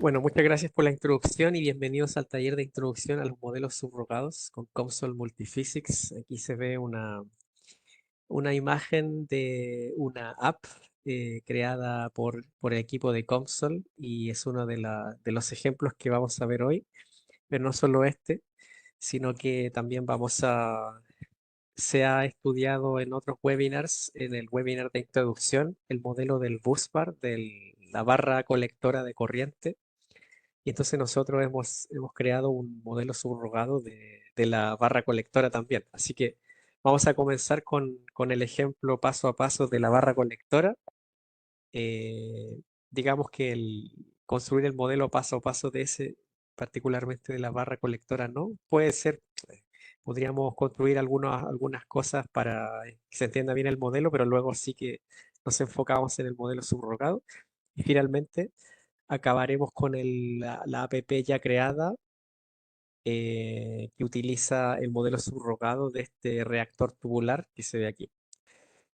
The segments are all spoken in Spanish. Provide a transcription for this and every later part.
Bueno, muchas gracias por la introducción y bienvenidos al taller de introducción a los modelos subrogados con COMSOL Multiphysics. Aquí se ve una imagen de una app creada por el equipo de COMSOL y es uno de los ejemplos que vamos a ver hoy, pero no solo este, sino que también se ha estudiado en otros webinars, en el webinar de introducción, el modelo del busbar, de la barra colectora de corriente. Y entonces nosotros hemos creado un modelo subrogado de la barra colectora también. Así que vamos a comenzar con el ejemplo paso a paso de la barra colectora. Eh, digamos que construir el modelo paso a paso de ese, particularmente de la barra colectora, no. Puede ser, podríamos construir algunas cosas para que se entienda bien el modelo, pero luego sí que nos enfocamos en el modelo subrogado. Y finalmente acabaremos con la app ya creada que utiliza el modelo subrogado de este reactor tubular que se ve aquí.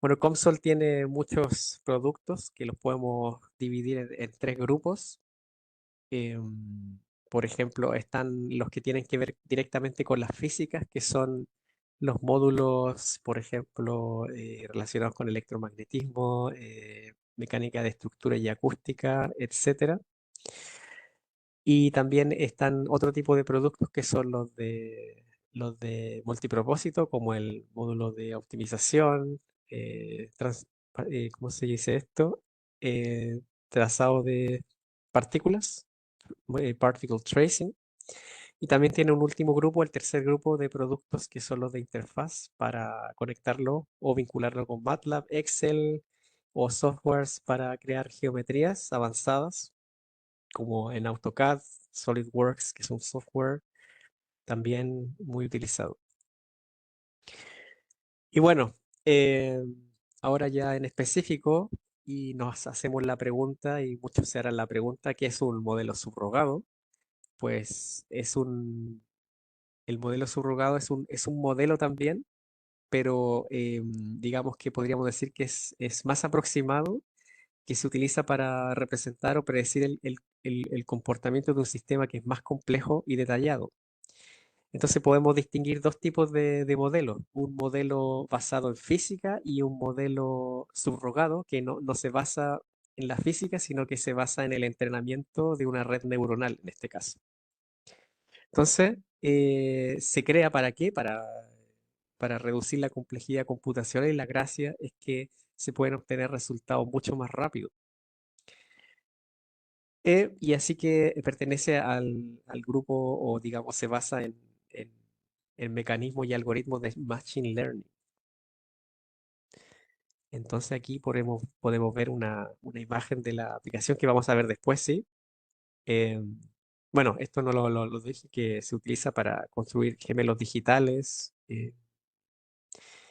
Bueno, COMSOL tiene muchos productos que los podemos dividir en tres grupos. Por ejemplo, están los que tienen que ver directamente con las físicas, que son los módulos, por ejemplo, relacionados con electromagnetismo, mecánica de estructura y acústica, etcétera. Y también están otro tipo de productos que son los de multipropósito, como el módulo de optimización, eh, trans- ¿cómo se dice esto? Trazado de partículas, particle tracing. Y también tiene un último grupo, el tercer grupo de productos que son los de interfaz para conectarlo o vincularlo con MATLAB, Excel o softwares para crear geometrías avanzadas como en AutoCAD, SolidWorks, que es un software también muy utilizado. Y bueno, eh, ahora ya en específico, y nos hacemos la pregunta, y muchos se harán la pregunta, ¿qué es un modelo subrogado? Pues el modelo subrogado es un modelo también, pero digamos que podríamos decir que es más aproximado, que se utiliza para representar o predecir el comportamiento de un sistema que es más complejo y detallado. Entonces podemos distinguir dos tipos de modelos, un modelo basado en física y un modelo subrogado que no se basa en la física, sino que se basa en el entrenamiento de una red neuronal en este caso. Entonces, ¿se crea para qué? Para reducir la complejidad computacional y la gracia es que se pueden obtener resultados mucho más rápido. Y así que pertenece al grupo o digamos se basa en- en mecanismos y algoritmos de Machine Learning. Entonces aquí podemos ver una imagen de la aplicación que vamos a ver después, ¿sí? Eh, bueno, esto no lo dije, que se utiliza para construir gemelos digitales.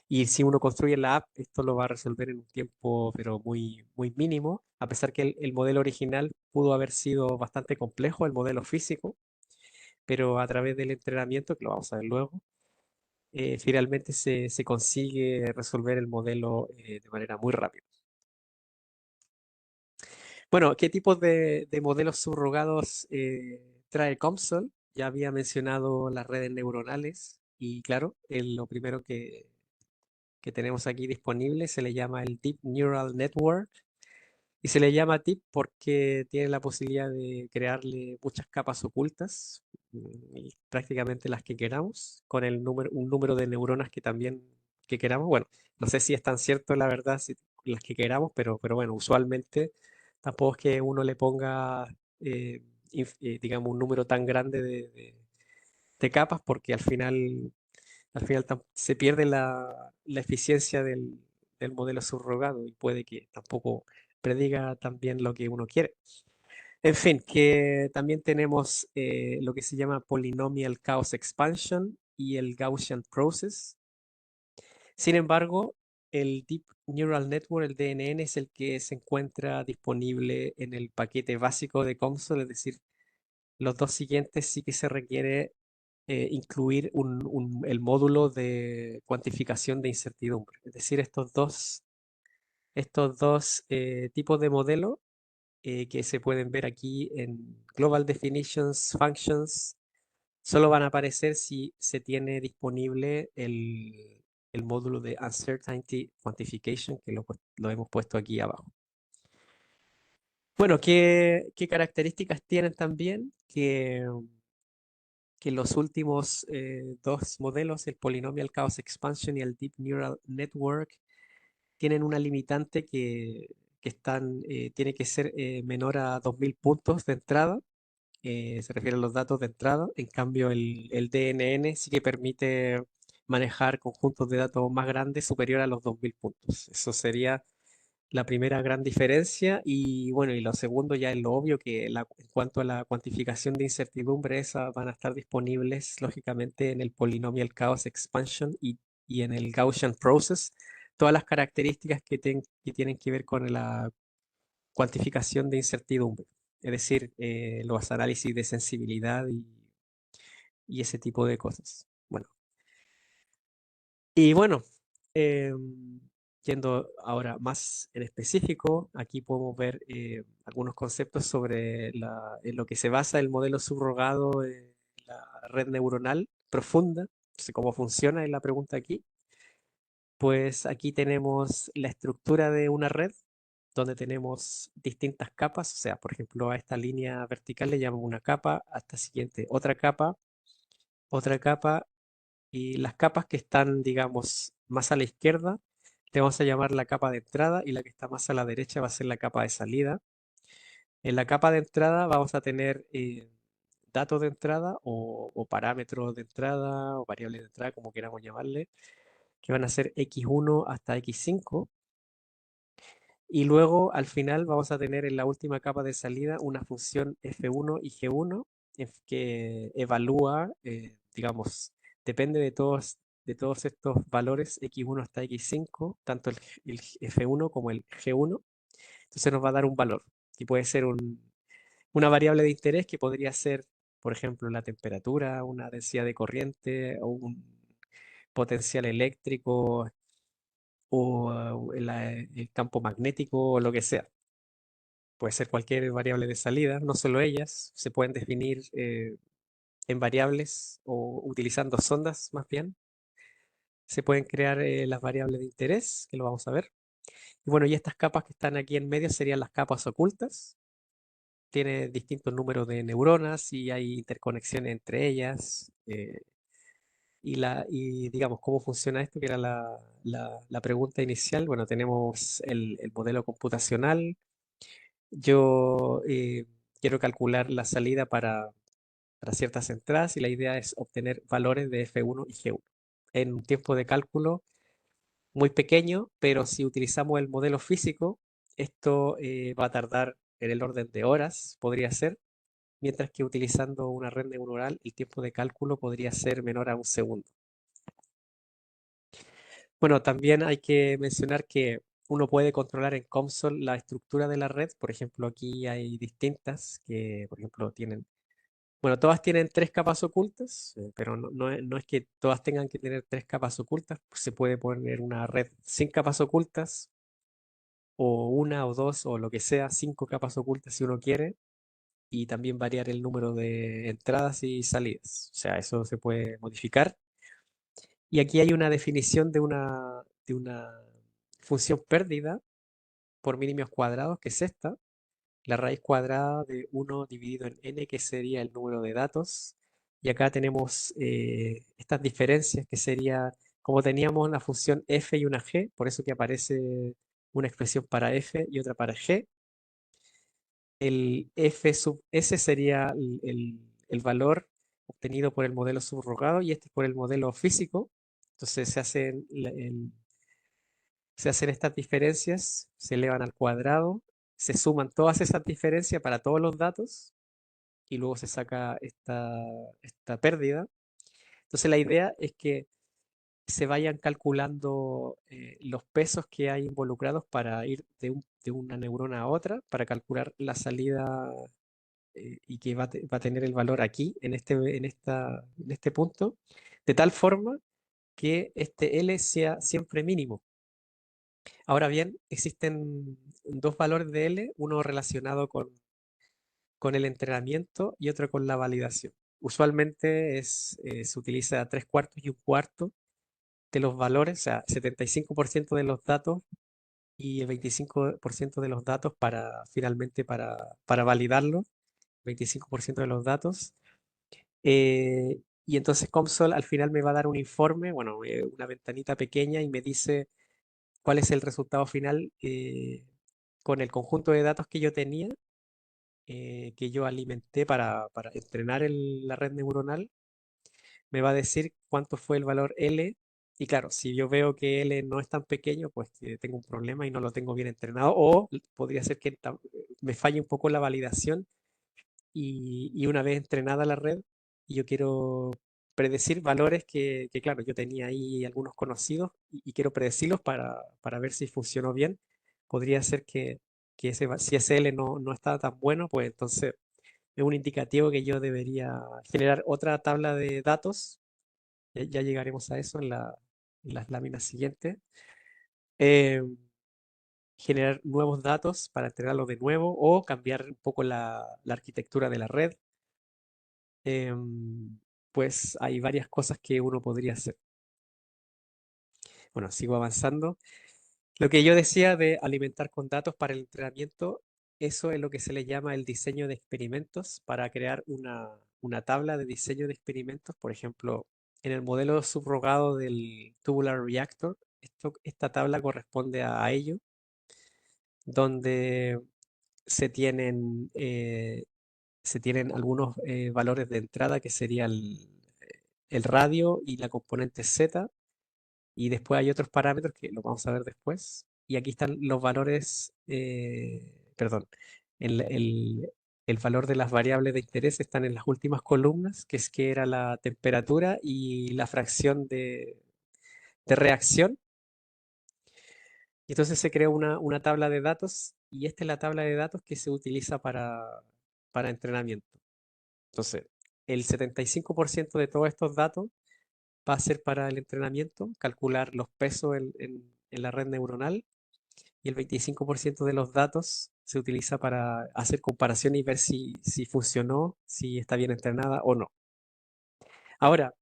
Y si uno construye la app, esto lo va a resolver en un tiempo, pero muy mínimo, a pesar que el modelo original pudo haber sido bastante complejo, el modelo físico, pero a través del entrenamiento, que lo vamos a ver luego, finalmente se consigue resolver el modelo de manera muy rápida. Bueno, ¿qué tipos de modelos subrogados trae COMSOL? Ya había mencionado las redes neuronales y claro, lo primero que tenemos aquí disponible se le llama el Deep Neural Network y se le llama Deep porque tiene la posibilidad de crearle muchas capas ocultas, y prácticamente las que queramos, con un número de neuronas que también que queramos. Bueno, no sé si es tan cierto la verdad, si las que queramos, pero bueno, usualmente tampoco es que uno le ponga, digamos, un número tan grande de capas porque al final se pierde la eficiencia del modelo subrogado y puede que tampoco prediga tan bien lo que uno quiere. En fin, que también tenemos lo que se llama Polynomial Chaos Expansion y el Gaussian Process. Sin embargo, el Deep Neural Network, el DNN, es el que se encuentra disponible en el paquete básico de COMSOL, es decir, los dos siguientes sí que se requiere incluir el módulo de cuantificación de incertidumbre. Es decir, estos dos tipos de modelos que se pueden ver aquí en Global Definitions Functions, solo van a aparecer si se tiene disponible el módulo de Uncertainty Quantification, que lo hemos puesto aquí abajo. Bueno, ¿qué características tienen también? Que los últimos dos modelos, el Polynomial Chaos Expansion y el Deep Neural Network, tienen una limitante tiene que ser menor a 2000 puntos de entrada. Se refiere a los datos de entrada. En cambio, el DNN sí que permite manejar conjuntos de datos más grandes superior a los 2000 puntos. Eso sería la primera gran diferencia. Y bueno, y lo segundo ya es lo obvio, que en cuanto a la cuantificación de incertidumbre, esas van a estar disponibles lógicamente en el Polynomial Chaos Expansion y en el Gaussian Process. Todas las características que tienen que ver con la cuantificación de incertidumbre, es decir, los análisis de sensibilidad y ese tipo de cosas. Bueno, y bueno, yendo ahora más en específico, aquí podemos ver algunos conceptos sobre en lo que se basa el modelo subrogado de la red neuronal profunda. Entonces, ¿cómo funciona? Es la pregunta aquí. Pues aquí tenemos la estructura de una red donde tenemos distintas capas, o sea, por ejemplo, a esta línea vertical le llamamos una capa, a esta siguiente otra capa, y las capas que están, digamos, más a la izquierda, le vamos a llamar la capa de entrada, y la que está más a la derecha va a ser la capa de salida. En la capa de entrada vamos a tener datos de entrada o parámetros de entrada o variables de entrada, como queramos llamarle, que van a ser x1 hasta x5. Y luego al final vamos a tener en la última capa de salida una función f1 y g1 que evalúa, digamos, depende de todos estos valores x1 hasta x5, tanto el f1 como el g1. Entonces nos va a dar un valor y puede ser una variable de interés que podría ser, por ejemplo, la temperatura, una densidad de corriente o un potencial eléctrico o el campo magnético o lo que sea. Puede ser cualquier variable de salida, no solo ellas, se pueden definir en variables o utilizando sondas más bien. Se pueden crear las variables de interés, que lo vamos a ver. Y bueno, y estas capas que están aquí en medio serían las capas ocultas. Tiene distintos números de neuronas y hay interconexiones entre ellas. Y digamos, ¿cómo funciona esto? Que era la pregunta inicial. Bueno, tenemos el modelo computacional. Yo quiero calcular la salida para ciertas entradas y la idea es obtener valores de F1 y G1 en un tiempo de cálculo muy pequeño, pero si utilizamos el modelo físico, esto va a tardar en el orden de horas, podría ser, mientras que utilizando una red neuronal el tiempo de cálculo podría ser menor a un segundo. Bueno, también hay que mencionar que uno puede controlar en COMSOL la estructura de la red. Por ejemplo, aquí hay distintas que, por ejemplo, bueno, todas tienen tres capas ocultas, pero no es que todas tengan que tener tres capas ocultas. Pues se puede poner una red sin capas ocultas, o una o dos, o lo que sea, cinco capas ocultas si uno quiere, y también variar el número de entradas y salidas. O sea, eso se puede modificar. Y aquí hay una definición de una función pérdida por mínimos cuadrados, que es esta, la raíz cuadrada de 1 dividido en n, que sería el número de datos. Y acá tenemos estas diferencias, que sería, como teníamos una función f y una g, por eso que aparece una expresión para f y otra para g. El f sub s sería el valor obtenido por el modelo subrogado y este por el modelo físico. Entonces se hacen estas diferencias, se elevan al cuadrado, se suman todas esas diferencias para todos los datos y luego se saca esta pérdida. Entonces la idea es que se vayan calculando los pesos que hay involucrados para ir de una neurona a otra, para calcular la salida y que va a tener el valor aquí, en este punto, de tal forma que este L sea siempre mínimo. Ahora bien, existen dos valores de L, uno relacionado con el entrenamiento y otro con la validación. Usualmente se utiliza tres cuartos y un cuarto de los valores, o sea, 75% de los datos y el 25% de los datos finalmente para validarlo, 25% de los datos. Y entonces COMSOL al final me va a dar un informe, bueno, una ventanita pequeña y me dice cuál es el resultado final con el conjunto de datos que yo tenía, que yo alimenté para entrenar la red neuronal. Me va a decir cuánto fue el valor L. Y claro, si yo veo que L no es tan pequeño, pues que tengo un problema y no lo tengo bien entrenado. O podría ser que me falle un poco la validación y una vez entrenada la red, y yo quiero predecir valores que, claro, yo tenía ahí algunos conocidos y quiero predecirlos para ver si funcionó bien. Podría ser que si ese L no está tan bueno, pues entonces es un indicativo que yo debería generar otra tabla de datos. Ya llegaremos a eso en las láminas siguientes. Eh, Generar nuevos datos para entrenarlos de nuevo o cambiar un poco la arquitectura de la red. Pues hay varias cosas que uno podría hacer. Bueno, sigo avanzando. Lo que yo decía de alimentar con datos para el entrenamiento, eso es lo que se le llama el diseño de experimentos para crear una tabla de diseño de experimentos. Por ejemplo, en el modelo subrogado del Tubular Reactor, esta tabla corresponde a ello, donde se tienen, eh, se tienen algunos valores de entrada que sería el radio y la componente Z, y después hay otros parámetros que lo vamos a ver después. Y aquí están los valores, perdón, el, el- el valor de las variables de interés están en las últimas columnas, que era la temperatura y la fracción de reacción. Y entonces se crea una tabla de datos y esta es la tabla de datos que se utiliza para entrenamiento. Entonces, el 75% de todos estos datos va a ser para el entrenamiento, calcular los pesos en la red neuronal, y el 25% de los datos se utiliza para hacer comparación y ver si funcionó, si está bien entrenada o no. Ahora,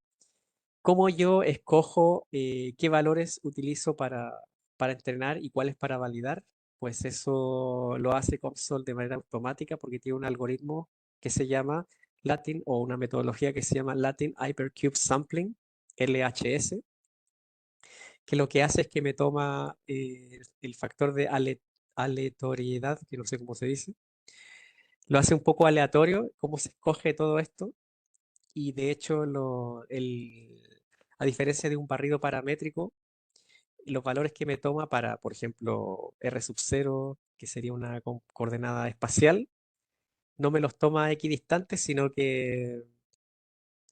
¿cómo yo escojo qué valores utilizo para entrenar y cuáles para validar? Pues eso lo hace COMSOL de manera automática porque tiene un algoritmo que se llama Latin, o una metodología que se llama Latin Hypercube Sampling, LHS, que lo que hace es que me toma el factor de aleatoriedad, que no sé cómo se dice, lo hace un poco aleatorio, cómo se escoge todo esto, y de hecho, a diferencia de un barrido paramétrico, los valores que me toma para, por ejemplo, R sub 0, que sería una coordenada espacial, no me los toma a equidistantes, sino que,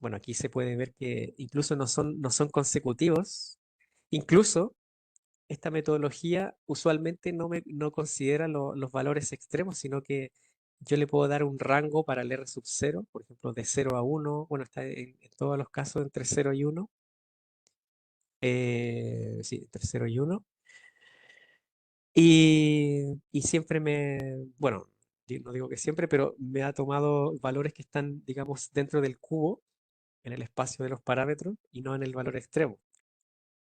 bueno, aquí se puede ver que incluso no son consecutivos. Incluso esta metodología usualmente no considera los valores extremos, sino que yo le puedo dar un rango para el R sub 0, por ejemplo, de 0 a 1. Bueno, está en todos los casos entre 0 y 1. Sí, entre 0 y 1. Y siempre bueno, no digo que siempre, pero me ha tomado valores que están, digamos, dentro del cubo, en el espacio de los parámetros, y no en el valor extremo.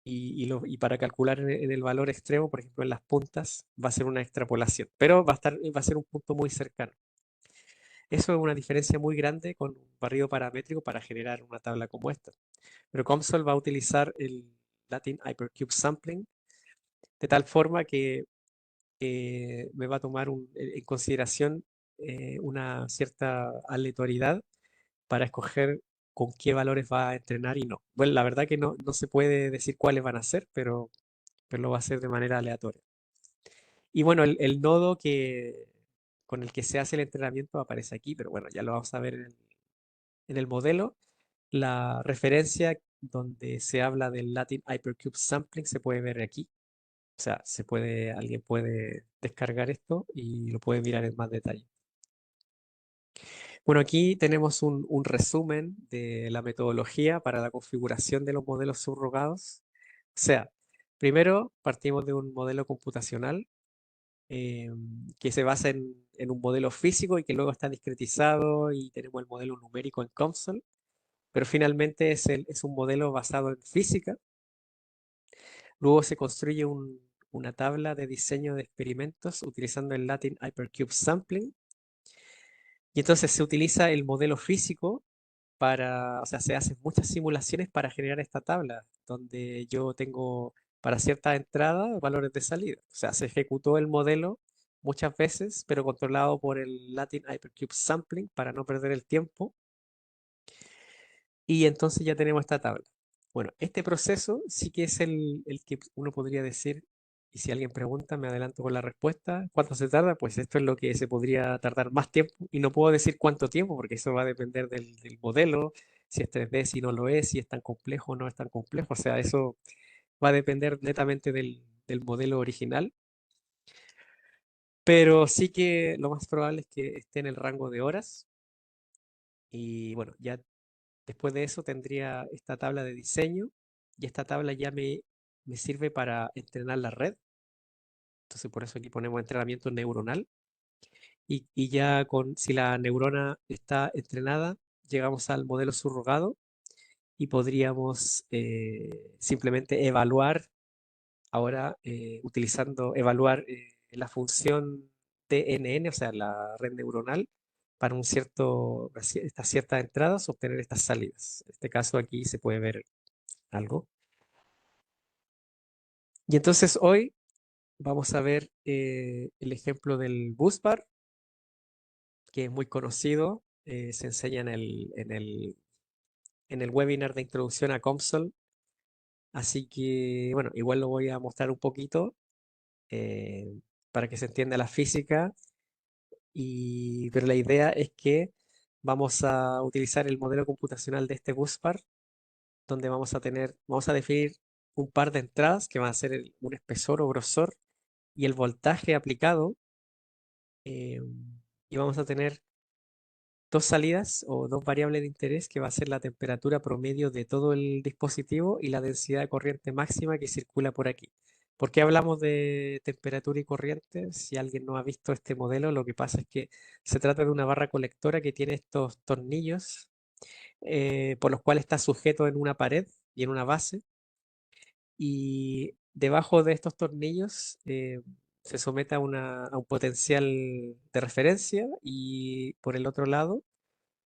Y para calcular en el valor extremo, por ejemplo, en las puntas, va a ser una extrapolación, pero va a ser un punto muy cercano. Eso es una diferencia muy grande con un barrido paramétrico para generar una tabla como esta. Pero COMSOL va a utilizar el Latin Hypercube Sampling de tal forma que me va a tomar en consideración una cierta aleatoriedad para escoger con qué valores va a entrenar y no. Bueno, la verdad que no se puede decir cuáles van a ser, pero lo va a hacer de manera aleatoria. Y bueno, el nodo con el que se hace el entrenamiento aparece aquí, pero bueno, ya lo vamos a ver en el modelo. La referencia donde se habla del Latin Hypercube Sampling se puede ver aquí. O sea, alguien puede descargar esto y lo puede mirar en más detalle. Bueno, aquí tenemos un resumen de la metodología para la configuración de los modelos subrogados. O sea, primero partimos de un modelo computacional que se basa en un modelo físico y que luego está discretizado y tenemos el modelo numérico en COMSOL, pero finalmente es un modelo basado en física. Luego se construye una tabla de diseño de experimentos utilizando el Latin Hypercube Sampling y entonces se utiliza el modelo físico para, o sea, se hacen muchas simulaciones para generar esta tabla, donde yo tengo para cierta entrada valores de salida. O sea, se ejecutó el modelo muchas veces, pero controlado por el Latin Hypercube Sampling para no perder el tiempo. Y entonces ya tenemos esta tabla. Bueno, este proceso sí que es el que uno podría decir, y si alguien pregunta, me adelanto con la respuesta, ¿cuánto se tarda? Pues esto es lo que se podría tardar más tiempo, y no puedo decir cuánto tiempo, porque eso va a depender del modelo, si es 3D, si no lo es, si es tan complejo o no es tan complejo, o sea, eso va a depender netamente del modelo original, pero sí que lo más probable es que esté en el rango de horas, y bueno, ya después de eso tendría esta tabla de diseño y esta tabla ya me sirve para entrenar la red. Entonces por eso aquí ponemos entrenamiento neuronal y ya si la neurona está entrenada, llegamos al modelo subrogado y podríamos simplemente evaluar ahora evaluar la función TNN, o sea, la red neuronal, para estas ciertas entradas, obtener estas salidas. En este caso aquí se puede ver algo. Y entonces hoy vamos a ver el ejemplo del bus bar, que es muy conocido. Se enseña en el webinar de introducción a COMSOL. Así que, bueno, igual lo voy a mostrar un poquito eh, para que se entienda la física. Pero la idea es que vamos a utilizar el modelo computacional de este bus bar, donde vamos a definir un par de entradas que van a ser un espesor o grosor y el voltaje aplicado, eh, y vamos a tener dos salidas o dos variables de interés que va a ser la temperatura promedio de todo el dispositivo y la densidad de corriente máxima que circula por aquí. ¿Por qué hablamos de temperatura y corriente? Si alguien no ha visto este modelo, lo que pasa es que se trata de una barra colectora que tiene estos tornillos por los cuales está sujeto en una pared y en una base, y debajo de estos tornillos se somete a un potencial de referencia, y por el otro lado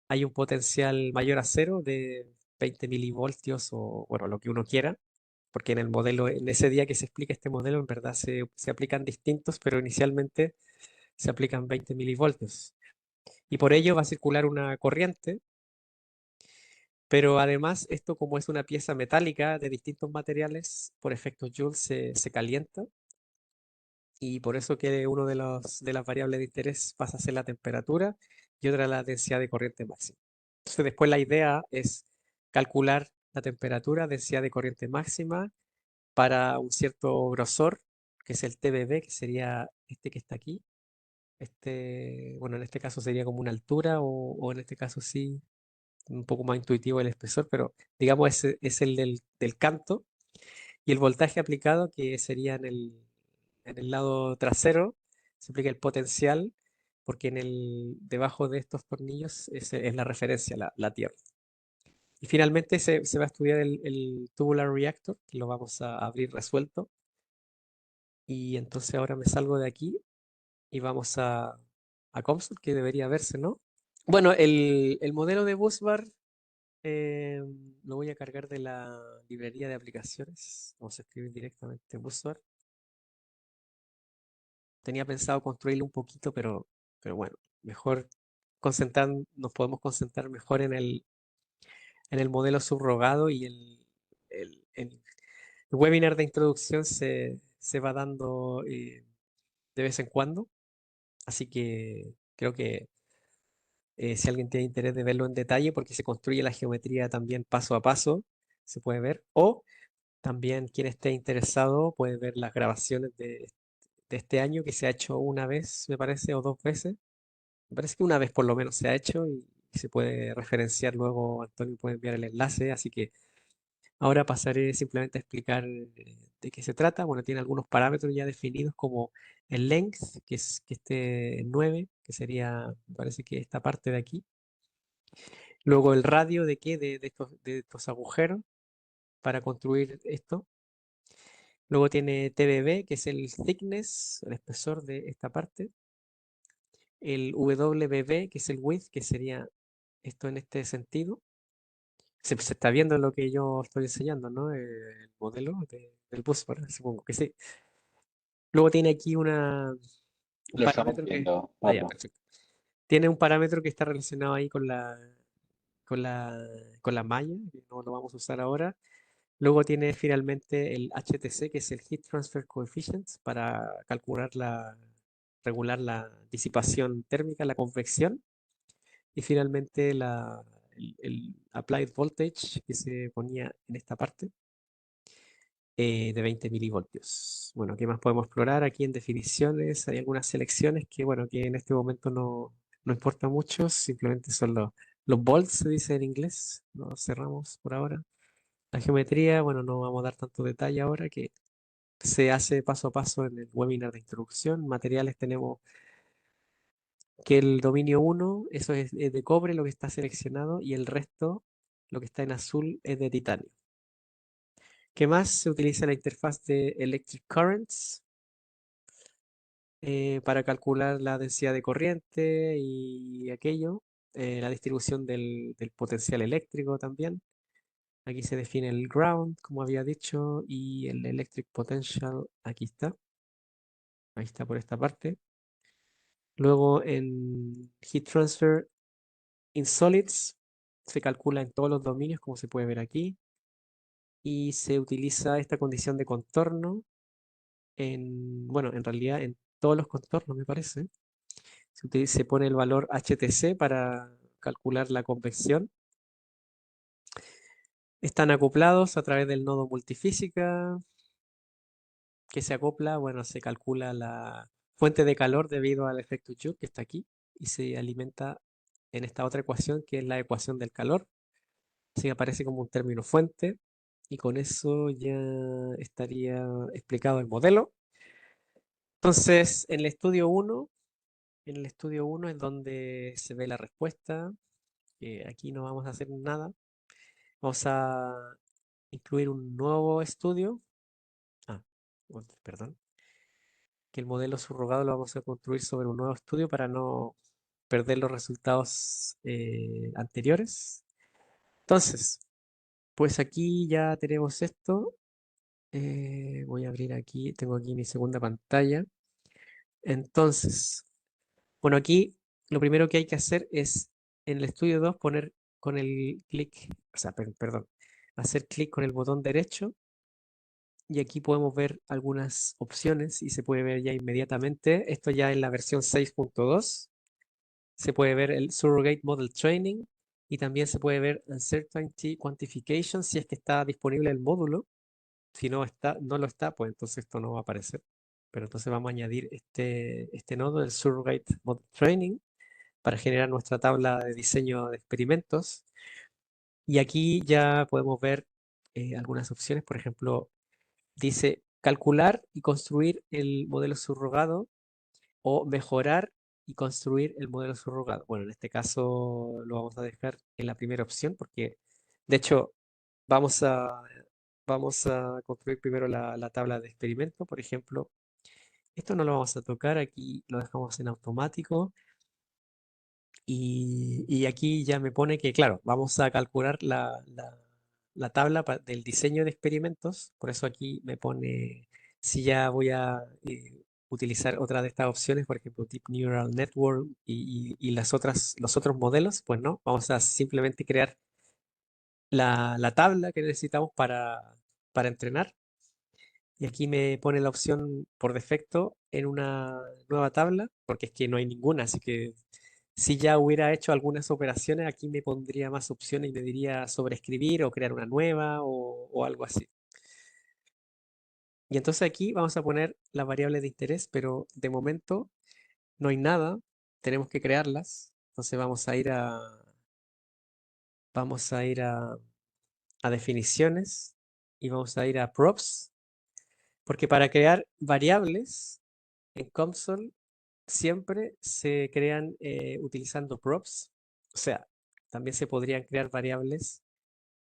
hay un potencial mayor a cero de 20 milivoltios o bueno, lo que uno quiera, porque en el modelo, en ese día que se explica este modelo, en verdad se aplican distintos, pero inicialmente se aplican 20 milivoltios. Y por ello va a circular una corriente, pero además esto, como es una pieza metálica de distintos materiales, por efecto Joule se calienta, y por eso que uno de las variables de interés pasa a ser la temperatura y otra la densidad de corriente máxima. Entonces después la idea es calcular la temperatura, densidad de corriente máxima para un cierto grosor, que es el TBB, que sería este que está aquí. Bueno, en este caso sería como una altura o en este caso sí, un poco más intuitivo el espesor, pero digamos ese es el del canto, y el voltaje aplicado, que sería en el lado trasero, se aplica el potencial, porque debajo de estos tornillos es la referencia, la Tierra. Y finalmente se va a estudiar el tubular reactor, que lo vamos a abrir resuelto. Y entonces ahora me salgo de aquí y vamos a COMSOL, que debería verse, ¿no? Bueno, el modelo de busbar lo voy a cargar de la librería de aplicaciones. Vamos a escribir directamente busbar. Tenía pensado construirlo un poquito, pero bueno, mejor nos podemos concentrar mejor en el modelo subrogado, y el webinar de introducción se va dando de vez en cuando. Así que creo que si alguien tiene interés de verlo en detalle, porque se construye la geometría también paso a paso, se puede ver. O también quien esté interesado puede ver las grabaciones de este año, que se ha hecho una vez, me parece, o dos veces. Me parece que una vez por lo menos se ha hecho, y se puede referenciar luego. Antonio puede enviar el enlace, así que Ahora pasaré simplemente a explicar de qué se trata. Bueno, tiene algunos parámetros ya definidos como el length, que es que esté en 9, que sería, me parece que esta parte de aquí. Luego el radio de qué, de estos agujeros para construir esto. Luego tiene TBB, que es el thickness, el espesor de esta parte. El WBB, que es el width, que sería esto en este sentido. Se está viendo lo que yo estoy enseñando, ¿no? El modelo del bus, ¿verdad? Supongo que sí. Luego tiene aquí un Lo estamos parámetro que... viendo, Ah, ya, Pablo. perfecto. Tiene un parámetro que está relacionado ahí con la, con la malla, que no lo vamos a usar ahora. Luego tiene finalmente el HTC, que es el Heat Transfer Coefficient, para regular la disipación térmica, la convección. Y finalmente el Applied Voltage, que se ponía en esta parte, de 20 milivoltios. Bueno, ¿qué más podemos explorar? Aquí en definiciones hay algunas selecciones que, bueno, que en este momento no importa mucho, simplemente son los volts, se dice en inglés. Lo cerramos por ahora. La geometría, bueno, no vamos a dar tanto detalle ahora, que se hace paso a paso en el webinar de introducción. Materiales tenemos que el dominio uno eso es de cobre, lo que está seleccionado, y el resto, lo que está en azul, es de titanio. ¿Qué más? Se utiliza la interfaz de Electric Currents para calcular la densidad de corriente y aquello, la distribución del potencial eléctrico también. Aquí se define el ground, como había dicho, y el electric potential, aquí está, ahí está por esta parte. Luego en Heat Transfer in Solids se calcula en todos los dominios, como se puede ver aquí, y se utiliza esta condición de contorno bueno, en realidad en todos los contornos, me parece. Se pone el valor HTC para calcular la convección. Están acoplados a través del nodo multifísica que se acopla, bueno, se calcula la fuente de calor debido al efecto Joule que está aquí y se alimenta en esta otra ecuación que es la ecuación del calor. Así que aparece como un término fuente y con eso ya estaría explicado el modelo. Entonces, en el estudio uno es donde se ve la respuesta, que aquí no vamos a hacer nada. Vamos a incluir un nuevo estudio. Ah, perdón. Que el modelo subrogado lo vamos a construir sobre un nuevo estudio para no perder los resultados anteriores. Entonces, pues aquí ya tenemos esto. Voy a abrir aquí, tengo aquí mi segunda pantalla. Entonces, bueno, aquí lo primero que hay que hacer es en el estudio 2 poner con el clic, o sea, perdón, hacer clic con el botón derecho y aquí podemos ver algunas opciones y se puede ver ya inmediatamente. Esto ya en la versión 6.2. Se puede ver el Surrogate Model Training y también se puede ver Uncertainty Quantification si es que está disponible el módulo. Si no está, no lo está, pues entonces esto no va a aparecer. Pero entonces vamos a añadir este nodo, el Surrogate Model Training, para generar nuestra tabla de diseño de experimentos. Y aquí ya podemos ver algunas opciones. Por ejemplo, dice calcular y construir el modelo subrogado o mejorar y construir el modelo subrogado. Bueno, en este caso lo vamos a dejar en la primera opción porque, de hecho, vamos a, vamos a construir primero la tabla de experimento. Por ejemplo, esto no lo vamos a tocar, aquí lo dejamos en automático. Y aquí ya me pone que, claro, vamos a calcular la tabla del diseño de experimentos. Por eso aquí me pone si ya voy a utilizar otra de estas opciones, por ejemplo, Deep Neural Network y los otros modelos. Pues no, vamos a simplemente crear la tabla que necesitamos para entrenar. Y aquí me pone la opción por defecto en una nueva tabla, porque es que no hay ninguna, así que si ya hubiera hecho algunas operaciones, aquí me pondría más opciones y me diría sobreescribir o crear una nueva o algo así. Y entonces aquí vamos a poner las variables de interés, pero de momento no hay nada, tenemos que crearlas. Entonces vamos a ir a a definiciones y vamos a ir a props, porque para crear variables en console siempre se crean utilizando props. O sea, también se podrían crear variables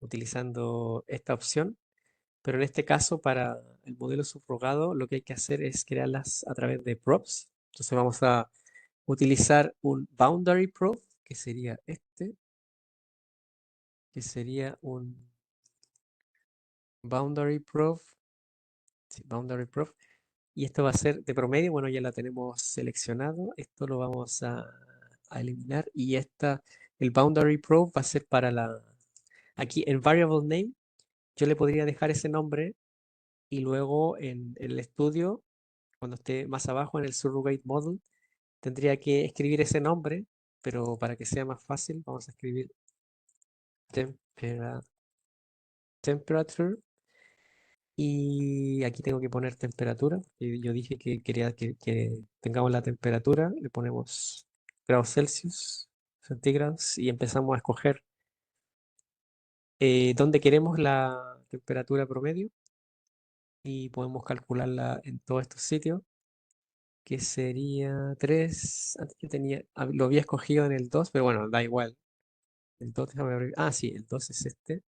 utilizando esta opción, pero en este caso para el modelo subrogado lo que hay que hacer es crearlas a través de props. Entonces vamos a utilizar un boundary prop, que sería este, que sería un boundary prop, sí, boundary prop, y esto va a ser de promedio. Bueno, ya la tenemos seleccionado, esto lo vamos a eliminar, y el boundary prop va a ser para aquí en variable name, yo le podría dejar ese nombre y luego en el estudio, cuando esté más abajo en el surrogate model, tendría que escribir ese nombre, pero para que sea más fácil, vamos a escribir tempera- temperature, y aquí tengo que poner temperatura, porque yo dije que quería que tengamos la temperatura, le ponemos grados Celsius, centígrados, y empezamos a escoger dónde queremos la temperatura promedio, y podemos calcularla en todos estos sitios, que sería 3. Antes yo lo había escogido en el 2, pero bueno, da igual. El 2, déjame abrir. Ah, sí, el 2 es este.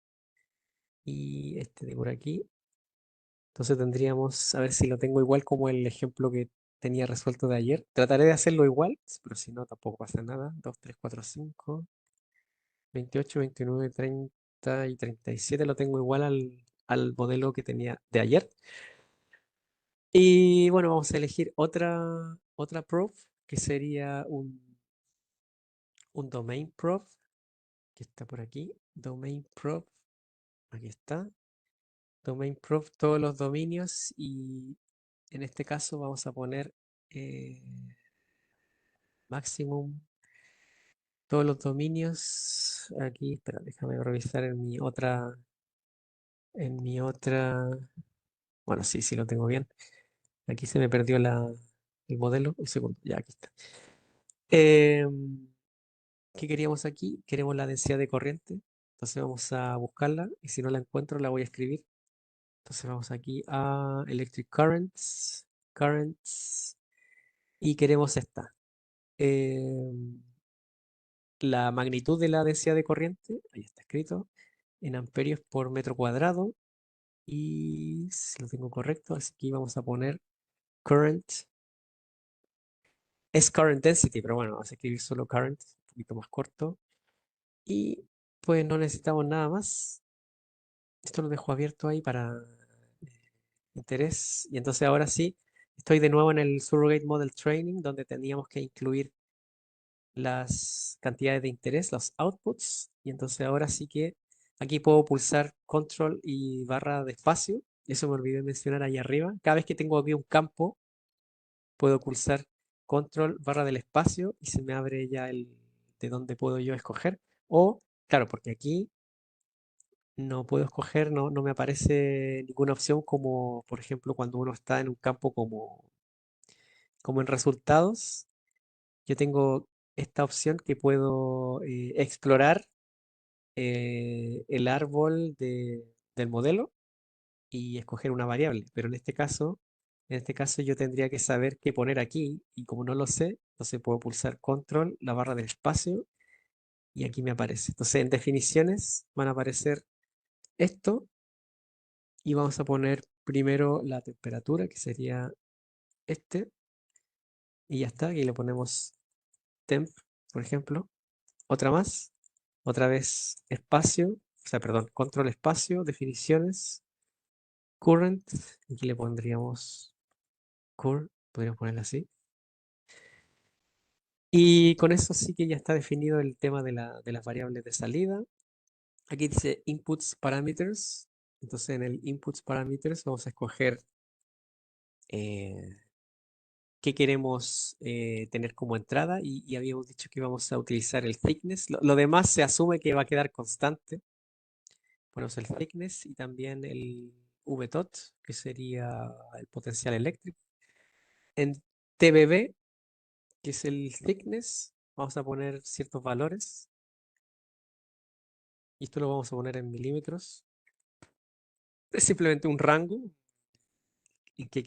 Y este de por aquí. Entonces tendríamos, a ver si lo tengo igual como el ejemplo que tenía resuelto de ayer. Trataré de hacerlo igual, pero si no, tampoco pasa nada. 2, 3, 4, 5, 28, 29, 30 y 37 lo tengo igual al modelo que tenía de ayer. Y bueno, vamos a elegir otra proof, que sería un domain proof, que está por aquí. Domain proof, aquí está. Domain proof, todos los dominios, y en este caso vamos a poner eh, maximum, todos los dominios. Aquí, espera, déjame revisar en mi otra, bueno, sí, sí lo tengo bien. Aquí se me perdió el modelo, un segundo, ya aquí está. Em, ¿Qué queríamos aquí? Queremos la densidad de corriente, entonces vamos a buscarla, y si no la encuentro la voy a escribir. Entonces vamos aquí a Electric Currents, y queremos esta. em, la magnitud de la densidad de corriente, ahí está escrito, en amperios por metro cuadrado, y si lo tengo correcto, así que vamos a poner current, es current density, pero bueno, vamos a escribir solo current, un poquito más corto, y pues no necesitamos nada más. Esto lo dejo abierto ahí para interés, y entonces ahora sí, estoy de nuevo en el Surrogate Model Training, donde teníamos que incluir las cantidades de interés, los outputs, y entonces ahora sí que aquí puedo pulsar control y barra de espacio. Eso me olvidé mencionar ahí arriba. Cada vez que tengo aquí un campo, puedo pulsar control barra del espacio y se me abre ya el de donde puedo yo escoger. O, claro, porque aquí no puedo escoger, no me aparece ninguna opción, como por ejemplo cuando uno está en un campo como en resultados. Yo tengo esta opción que puedo explorar el árbol del modelo y escoger una variable. Pero en este caso yo tendría que saber qué poner aquí, y como no lo sé, entonces puedo pulsar control, la barra del espacio, y aquí me aparece. Entonces en definiciones van a aparecer esto, y vamos a poner primero la temperatura, que sería este, y ya está. Aquí le ponemos temp, por ejemplo. Otra más, otra vez espacio, o sea, perdón, control espacio, definiciones, current, aquí le pondríamos podríamos ponerla así. Y con eso sí que ya está definido el tema de las variables de salida. Aquí dice inputs parameters. Entonces en el inputs parameters vamos a escoger eh, qué queremos tener como entrada, y habíamos dicho que íbamos a utilizar el thickness. Lo demás se asume que va a quedar constante. Ponemos el thickness y también el VTOT, que sería el potencial eléctrico. En TBB, que es el thickness, vamos a poner ciertos valores, y esto lo vamos a poner en milímetros. Es simplemente un rango en que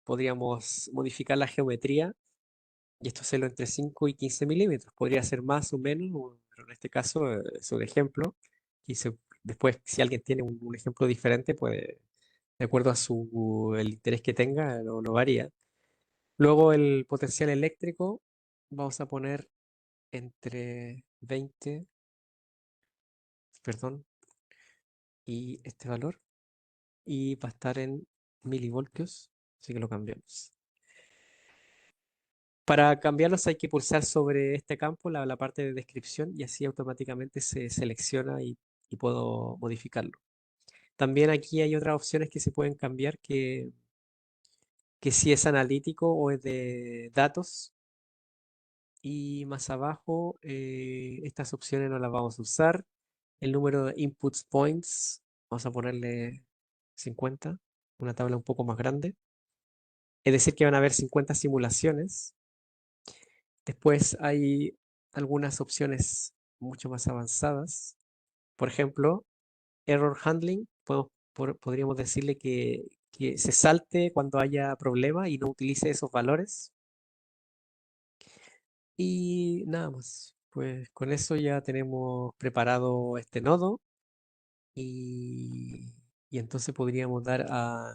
podríamos modificar la geometría y esto hacerlo entre 5 y 15 milímetros. Podría ser más o menos, pero en este caso es un ejemplo. Y después, si alguien tiene un ejemplo diferente, puede, de acuerdo a el interés que tenga, lo varía. Luego el potencial eléctrico, vamos a poner entre 20, perdón, y este valor, y va a estar en milivoltios, así que lo cambiamos. Para cambiarlos hay que pulsar sobre este campo la parte de descripción y así automáticamente se selecciona y puedo modificarlo. También aquí hay otras opciones que se pueden cambiar que si es analítico o es de datos. Y más abajo, estas opciones no las vamos a usar. El número de inputs points, vamos a ponerle 50, una tabla un poco más grande. Es decir, que van a haber 50 simulaciones. Después hay algunas opciones mucho más avanzadas. Por ejemplo, error handling, podríamos decirle que se salte cuando haya problema y no utilice esos valores. Y nada más. Pues con eso ya tenemos preparado este nodo y, y entonces podríamos dar a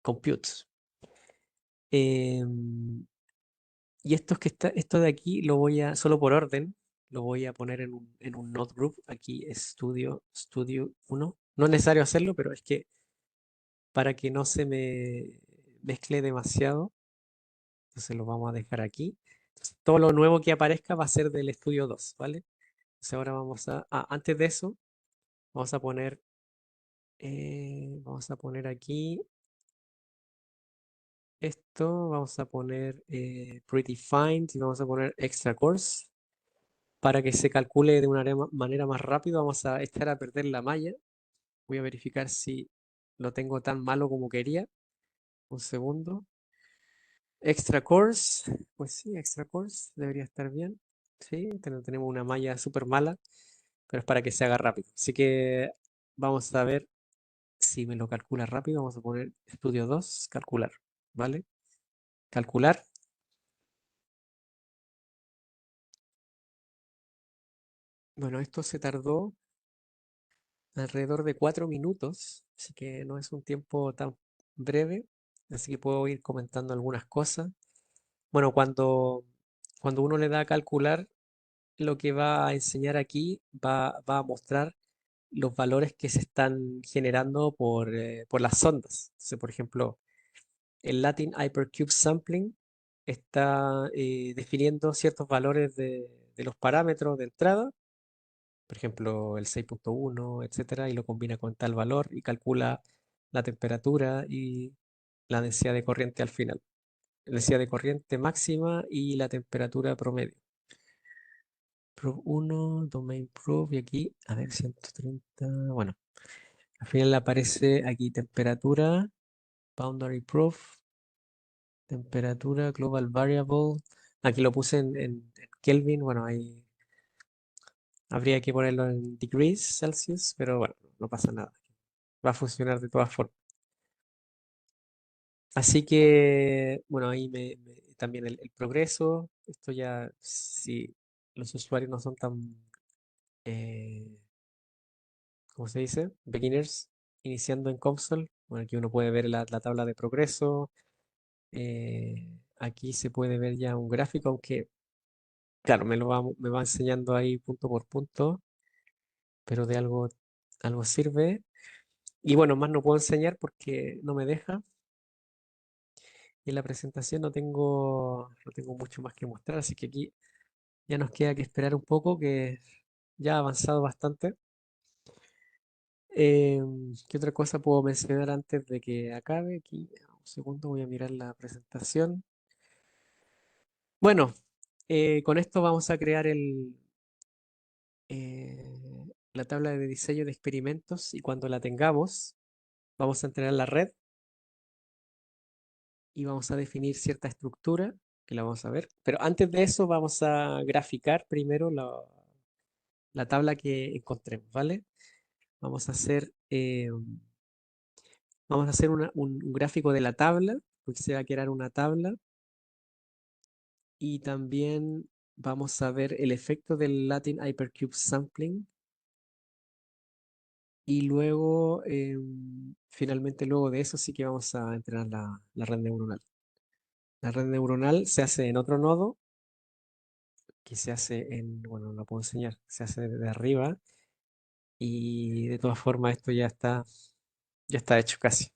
compute. Em, y esto de aquí lo voy a, solo por orden, lo voy a poner en un node group. Aquí Studio 1. No es necesario hacerlo, pero es que para que no se me mezcle demasiado, entonces lo vamos a dejar aquí. Entonces, todo lo nuevo que aparezca va a ser del estudio 2, ¿vale? Entonces ahora antes de eso, vamos a poner, vamos a poner aquí esto, vamos a poner predefined y vamos a poner extra course para que se calcule de una manera más rápida. Vamos a estar a perder la malla. Voy a verificar si lo tengo tan malo como quería. Un segundo. Extra course, pues sí, extra course debería estar bien. Sí, tenemos una malla súper mala, pero es para que se haga rápido. Así que vamos a ver si me lo calcula rápido. Vamos a poner estudio 2 calcular, ¿vale? Calcular. Bueno, esto se tardó alrededor de 4 minutos, así que no es un tiempo tan breve, así que puedo ir comentando algunas cosas. Bueno, cuando uno le da a calcular, lo que va a enseñar aquí va a mostrar los valores que se están generando por las sondas. Entonces, por ejemplo, el Latin Hypercube Sampling está definiendo ciertos valores de los parámetros de entrada, por ejemplo, el 6.1, etcétera, y lo combina con tal valor y calcula la temperatura y la densidad de corriente al final. La densidad de corriente máxima y la temperatura promedio. Probe 1, Domain Probe, y aquí, a ver, 130, bueno, al final le aparece aquí temperatura, Boundary Probe, temperatura, Global Variable. Aquí lo puse en Kelvin, bueno, ahí habría que ponerlo en degrees Celsius, pero bueno, no pasa nada. Va a funcionar de todas formas. Así que, bueno, ahí también el progreso. Esto ya, si los usuarios no son tan, eh, ¿cómo se dice? Beginners, iniciando en console. Bueno, aquí uno puede ver la tabla de progreso. Aquí se puede ver ya un gráfico, aunque, claro, me va enseñando ahí punto por punto, pero de algo sirve. Y bueno, más no puedo enseñar porque no me deja. Y en la presentación no tengo mucho más que mostrar, así que aquí ya nos queda que esperar un poco, que ya ha avanzado bastante. ¿Qué otra cosa puedo mencionar antes de que acabe? Aquí, un segundo, voy a mirar la presentación. Bueno, con esto vamos a crear la tabla de diseño de experimentos y cuando la tengamos, vamos a entrenar la red y vamos a definir cierta estructura que la vamos a ver. Pero antes de eso vamos a graficar primero la tabla que encontremos, ¿vale? Vamos a hacer, vamos a hacer un gráfico de la tabla, porque se va a crear una tabla. Y también vamos a ver el efecto del Latin Hypercube Sampling. Y luego, finalmente, luego de eso sí que vamos a entrenar la red neuronal. La red neuronal se hace en otro nodo, que se hace en, bueno, no lo puedo enseñar, se hace de arriba. Y de todas formas esto ya está hecho casi.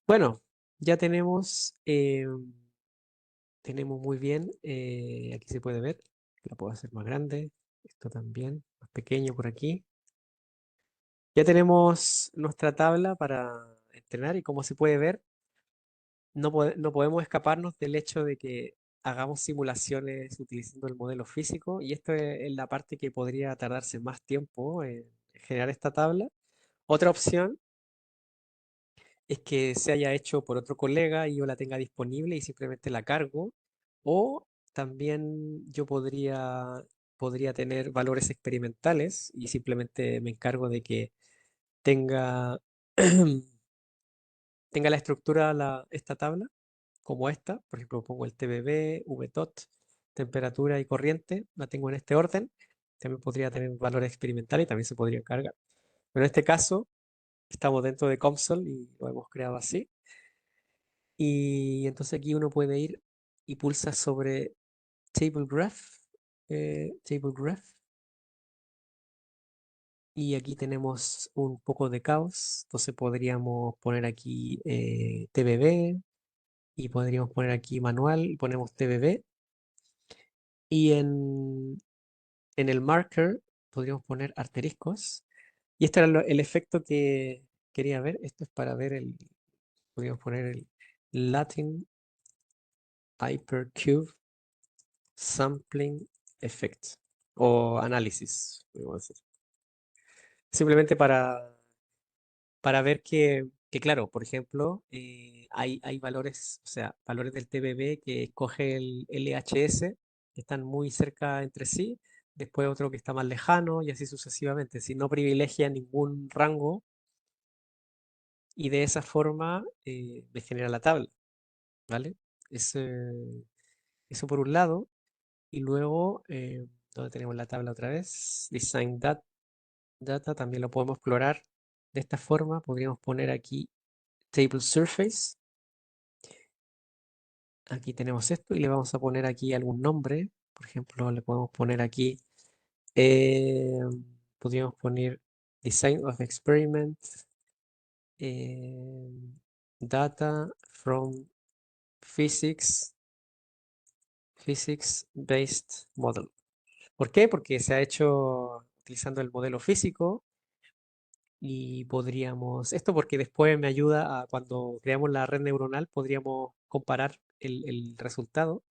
Bueno, ya tenemos muy bien, aquí se puede ver, la puedo hacer más grande, esto también, más pequeño por aquí. Ya tenemos nuestra tabla para entrenar y como se puede ver, no podemos escaparnos del hecho de que hagamos simulaciones utilizando el modelo físico y esto es la parte que podría tardarse más tiempo en generar esta tabla. Otra opción es que se haya hecho por otro colega y yo la tenga disponible y simplemente la cargo. O también yo podría tener valores experimentales y simplemente me encargo de que tenga, tenga la estructura esta tabla como esta. Por ejemplo, pongo el TBB, VTOT, temperatura y corriente. La tengo en este orden. También podría tener valores experimentales y también se podría cargar. Pero en este caso, estamos dentro de COMSOL y lo hemos creado así. Y entonces aquí uno puede ir y pulsa sobre Table Graph, Table Graph, y aquí tenemos un poco de caos. Entonces podríamos poner aquí TBB y podríamos poner aquí manual y ponemos TBB. Y en el marker podríamos poner asteriscos. Y este era el efecto que quería ver. Esto es para ver podríamos poner el Latin Hypercube Sampling Effect o análisis, podemos decir. Simplemente para ver que, claro, por ejemplo, hay valores, o sea, valores del TBB que escoge el LHS, que están muy cerca entre sí, después otro que está más lejano y así sucesivamente. Si no privilegia ningún rango y de esa forma me genera la tabla, ¿vale? Eso por un lado. Y luego, donde tenemos la tabla otra vez, Data, también lo podemos explorar de esta forma. Podríamos poner aquí Table Surface. Aquí tenemos esto y le vamos a poner aquí algún nombre. Por ejemplo, le podemos poner aquí, eh, podríamos poner Design of Experiment, eh, Data from Physics Based Model. ¿Por qué? Porque se ha hecho utilizando el modelo físico y esto porque después me ayuda a cuando creamos la red neuronal, podríamos comparar el resultado.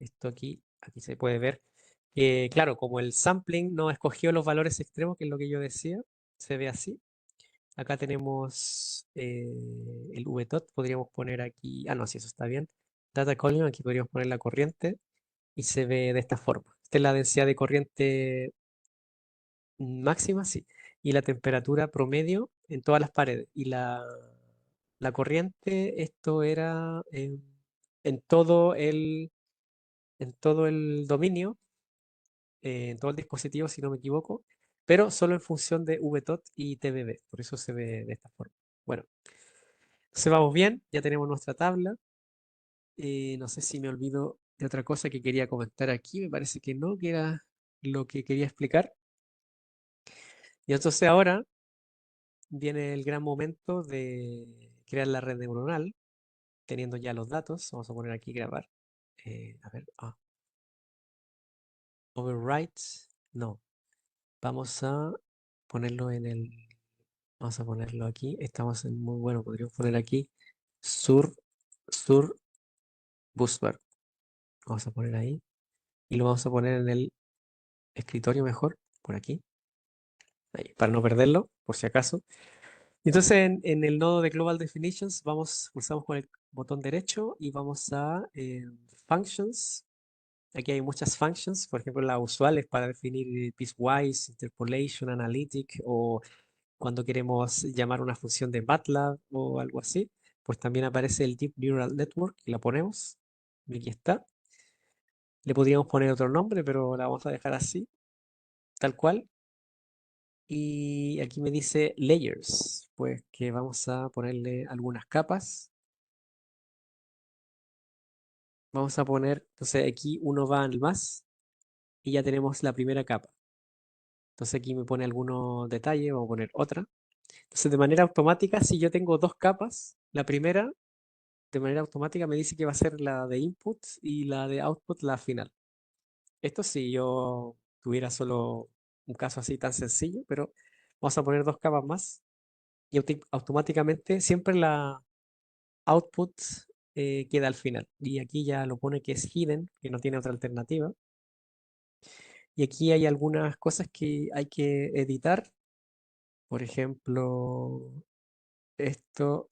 Esto aquí se puede ver. Claro, como el sampling no escogió los valores extremos, que es lo que yo decía, se ve así. Acá tenemos el VTOT, podríamos poner aquí, no, si eso está bien. Data column, aquí podríamos poner la corriente y se ve de esta forma. Esta es la densidad de corriente máxima, sí, y la temperatura promedio en todas las paredes. Y la corriente, esto era en todo en todo el dominio, en todo el dispositivo, si no me equivoco, pero solo en función de VTOT y TBB. Por eso se ve de esta forma. Bueno, entonces vamos bien, ya tenemos nuestra tabla. No sé si me olvido de otra cosa que quería comentar aquí, me parece que no, que era lo que quería explicar. Y entonces ahora viene el gran momento de crear la red neuronal, teniendo ya los datos. Vamos a poner aquí grabar. A ver, overwrite, no. Vamos a ponerlo vamos a ponerlo aquí. Estamos en muy bueno, podríamos poner aquí sur busbar. Vamos a poner ahí y lo vamos a poner en el escritorio mejor, por aquí, ahí, para no perderlo, por si acaso. Entonces en el nodo de Global Definitions pulsamos con el botón derecho y vamos a Functions. Aquí hay muchas functions, por ejemplo, las usuales para definir piecewise, interpolation, analytic o cuando queremos llamar una función de MATLAB o algo así, pues también aparece el Deep Neural Network y la ponemos. Y aquí está. Le podríamos poner otro nombre, pero la vamos a dejar así, tal cual. Y aquí me dice layers, pues que vamos a ponerle algunas capas. Vamos a poner, entonces aquí uno va al más y ya tenemos la primera capa. Entonces aquí me pone algunos detalles, vamos a poner otra. Entonces de manera automática, si yo tengo dos capas, la primera de manera automática me dice que va a ser la de input y la de output la final. Esto si yo tuviera solo un caso así tan sencillo, pero vamos a poner dos capas más y automáticamente siempre la output queda al final. Y aquí ya lo pone que es hidden, que no tiene otra alternativa. Y aquí hay algunas cosas que hay que editar. Por ejemplo, esto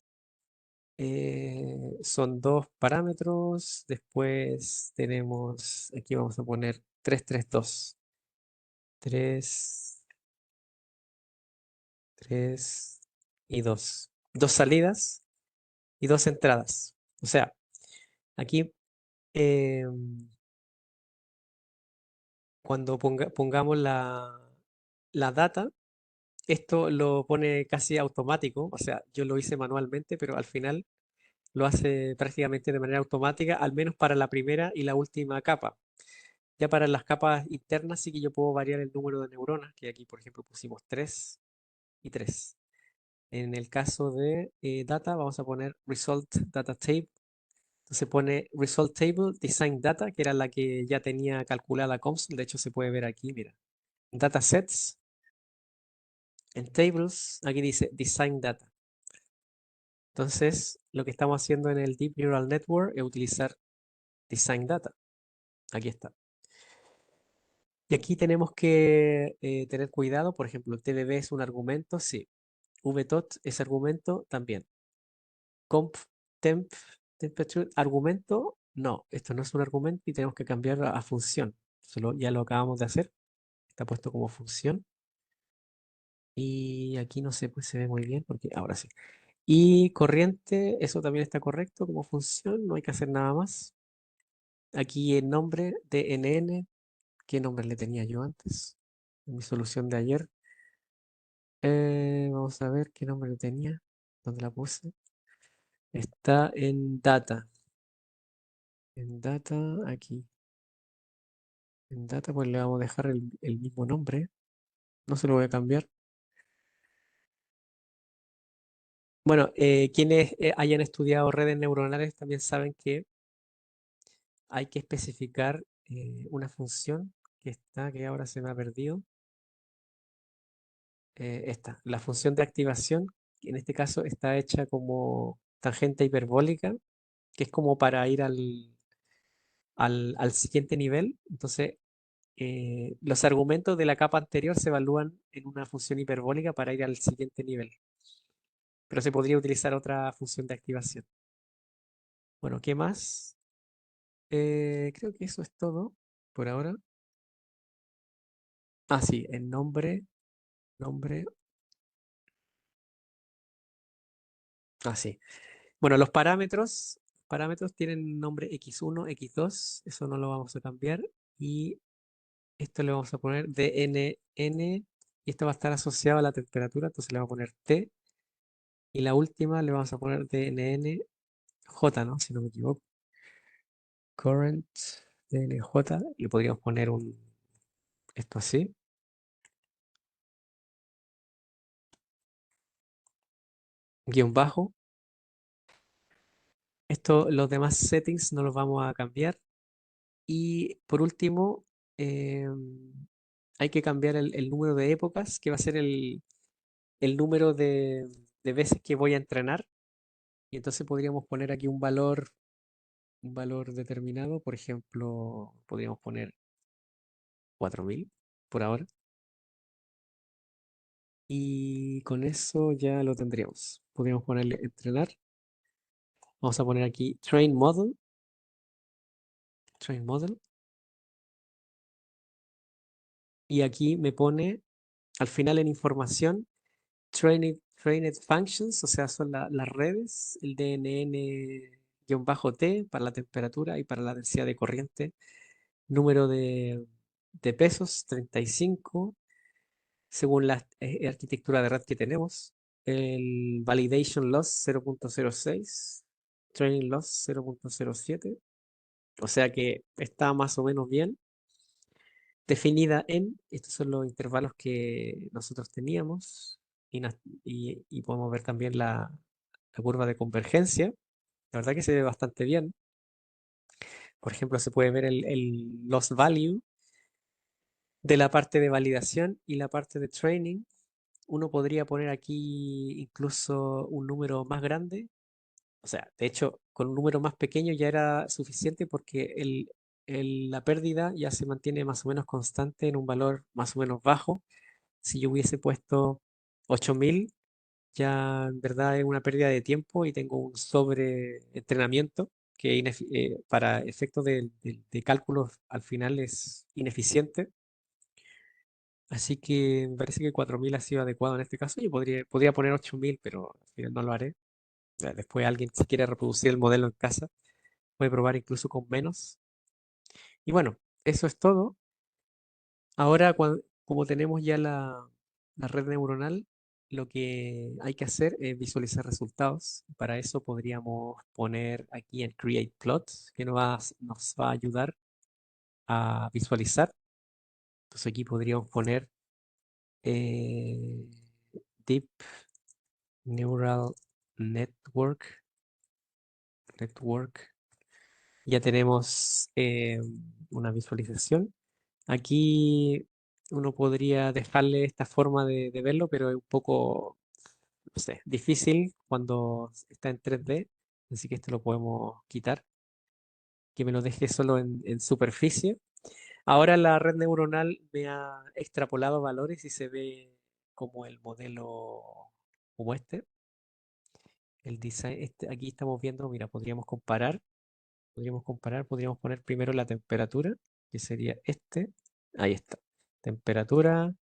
son dos parámetros. Después tenemos, aquí vamos a poner 332. 3, 3 y 2. Dos salidas y dos entradas. O sea, aquí eh, cuando pongamos la data, esto lo pone casi automático. O sea, yo lo hice manualmente, pero al final lo hace prácticamente de manera automática, al menos para la primera y la última capa. Ya para las capas internas sí que yo puedo variar el número de neuronas, que aquí por ejemplo pusimos 3 y 3. En el caso de data vamos a poner result data table. Entonces pone result table design data, que era la que ya tenía calculada Comsol. De hecho se puede ver aquí, mira. Datasets, en tables, aquí dice design data. Entonces lo que estamos haciendo en el Deep Neural Network es utilizar design data. Aquí está. Y aquí tenemos que tener cuidado, por ejemplo, TDD es un argumento, sí. VTOT es argumento también. Conf, temp, temperature, argumento, no, esto no es un argumento y tenemos que cambiar a función. Ya lo acabamos de hacer, está puesto como función. Y aquí no sé, pues se ve muy bien porque ahora sí. Y corriente, eso también está correcto como función, no hay que hacer nada más. Aquí el nombre de NN, ¿qué nombre le tenía yo antes? En mi solución de ayer. Vamos a ver qué nombre tenía. ¿Dónde la puse? Está en data. En data, aquí. En data, pues le vamos a dejar el mismo nombre. No se lo voy a cambiar. Bueno, quienes hayan estudiado redes neuronales también saben que hay que especificar una función que ahora se me ha perdido. Esta, la función de activación, que en este caso está hecha como tangente hiperbólica, que es como para ir al siguiente nivel. Entonces, los argumentos de la capa anterior se evalúan en una función hiperbólica para ir al siguiente nivel. Pero se podría utilizar otra función de activación. Bueno, ¿qué más? Creo que eso es todo por ahora. Ah, sí, el nombre. Ah, sí. Bueno, los parámetros tienen nombre x1, x2, eso no lo vamos a cambiar. Y esto le vamos a poner dnn, y esto va a estar asociado a la temperatura, entonces le vamos a poner T. Y la última le vamos a poner dnn J, ¿no? Si no me equivoco. Current dnj, le podríamos poner esto así, guión bajo. Los demás settings no los vamos a cambiar. Y por último, hay que cambiar el número de épocas, que va a ser el número de veces que voy a entrenar. Y entonces podríamos poner aquí un valor determinado. Por ejemplo, podríamos poner 4000 por ahora. Y con eso ya lo tendríamos. Podríamos ponerle entrenar. Vamos a poner aquí train model. Train model. Y aquí me pone al final en información trained functions, o sea, son las redes, el DNN-T para la temperatura y para la densidad de corriente, número de pesos, 35, según la arquitectura de red que tenemos, el validation loss 0.06, training loss 0.07, o sea que está más o menos bien definida estos son los intervalos que nosotros teníamos y, y podemos ver también la curva de convergencia. La verdad que se ve bastante bien. Por ejemplo, se puede ver el loss value de la parte de validación y la parte de training. Uno podría poner aquí incluso un número más grande. O sea, de hecho, con un número más pequeño ya era suficiente porque la pérdida ya se mantiene más o menos constante en un valor más o menos bajo. Si yo hubiese puesto 8000, ya en verdad es una pérdida de tiempo y tengo un sobreentrenamiento que para efectos de cálculos al final es ineficiente. Así que me parece que 4000 ha sido adecuado en este caso. Yo podría poner 8000, pero al final no lo haré. Ya, después alguien si quiere reproducir el modelo en casa puede probar incluso con menos. Y bueno, eso es todo. Ahora, como tenemos ya la red neuronal, lo que hay que hacer es visualizar resultados. Para eso podríamos poner aquí en Create Plot, que nos va a ayudar a visualizar. Entonces aquí podríamos poner eh, Deep Neural Network. Ya tenemos una visualización. Aquí uno podría dejarle esta forma de verlo, pero es un poco, no sé, difícil cuando está en 3D, así que esto lo podemos quitar, que me lo deje solo en superficie. Ahora la red neuronal me ha extrapolado valores y se ve como el modelo, como este, el design, aquí estamos viendo, mira, podríamos poner primero la temperatura, que sería este, ahí está, temperatura.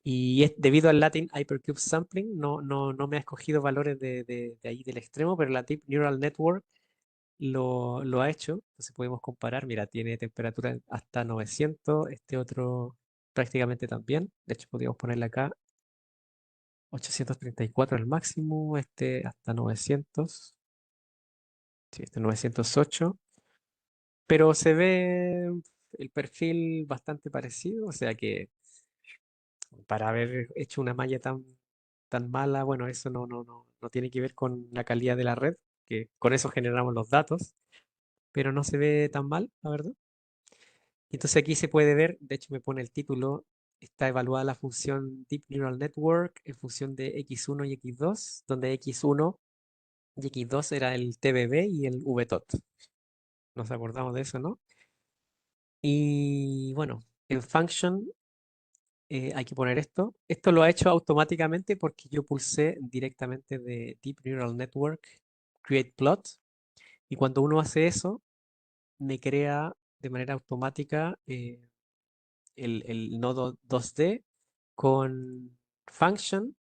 Y debido al Latin Hypercube Sampling, no me ha escogido valores de ahí del extremo, pero la Deep Neural Network lo ha hecho. Entonces podemos comparar. Mira, tiene temperatura hasta 900, este otro prácticamente también. De hecho, podríamos ponerle acá 834 el máximo, este hasta 900, sí, este 908. Pero se ve el perfil bastante parecido, o sea que para haber hecho una malla tan mala, bueno, eso no tiene que ver con la calidad de la red, que con eso generamos los datos, pero no se ve tan mal, la verdad. Entonces aquí se puede ver, de hecho me pone el título, está evaluada la función Deep Neural Network en función de X1 y X2, donde X1 y X2 era el TBB y el VTOT. Nos acordamos de eso, ¿no? Y bueno, en function hay que poner esto. Esto lo ha hecho automáticamente porque yo pulsé directamente de Deep Neural Network, Create Plot, y cuando uno hace eso, me crea de manera automática el nodo 2D con Function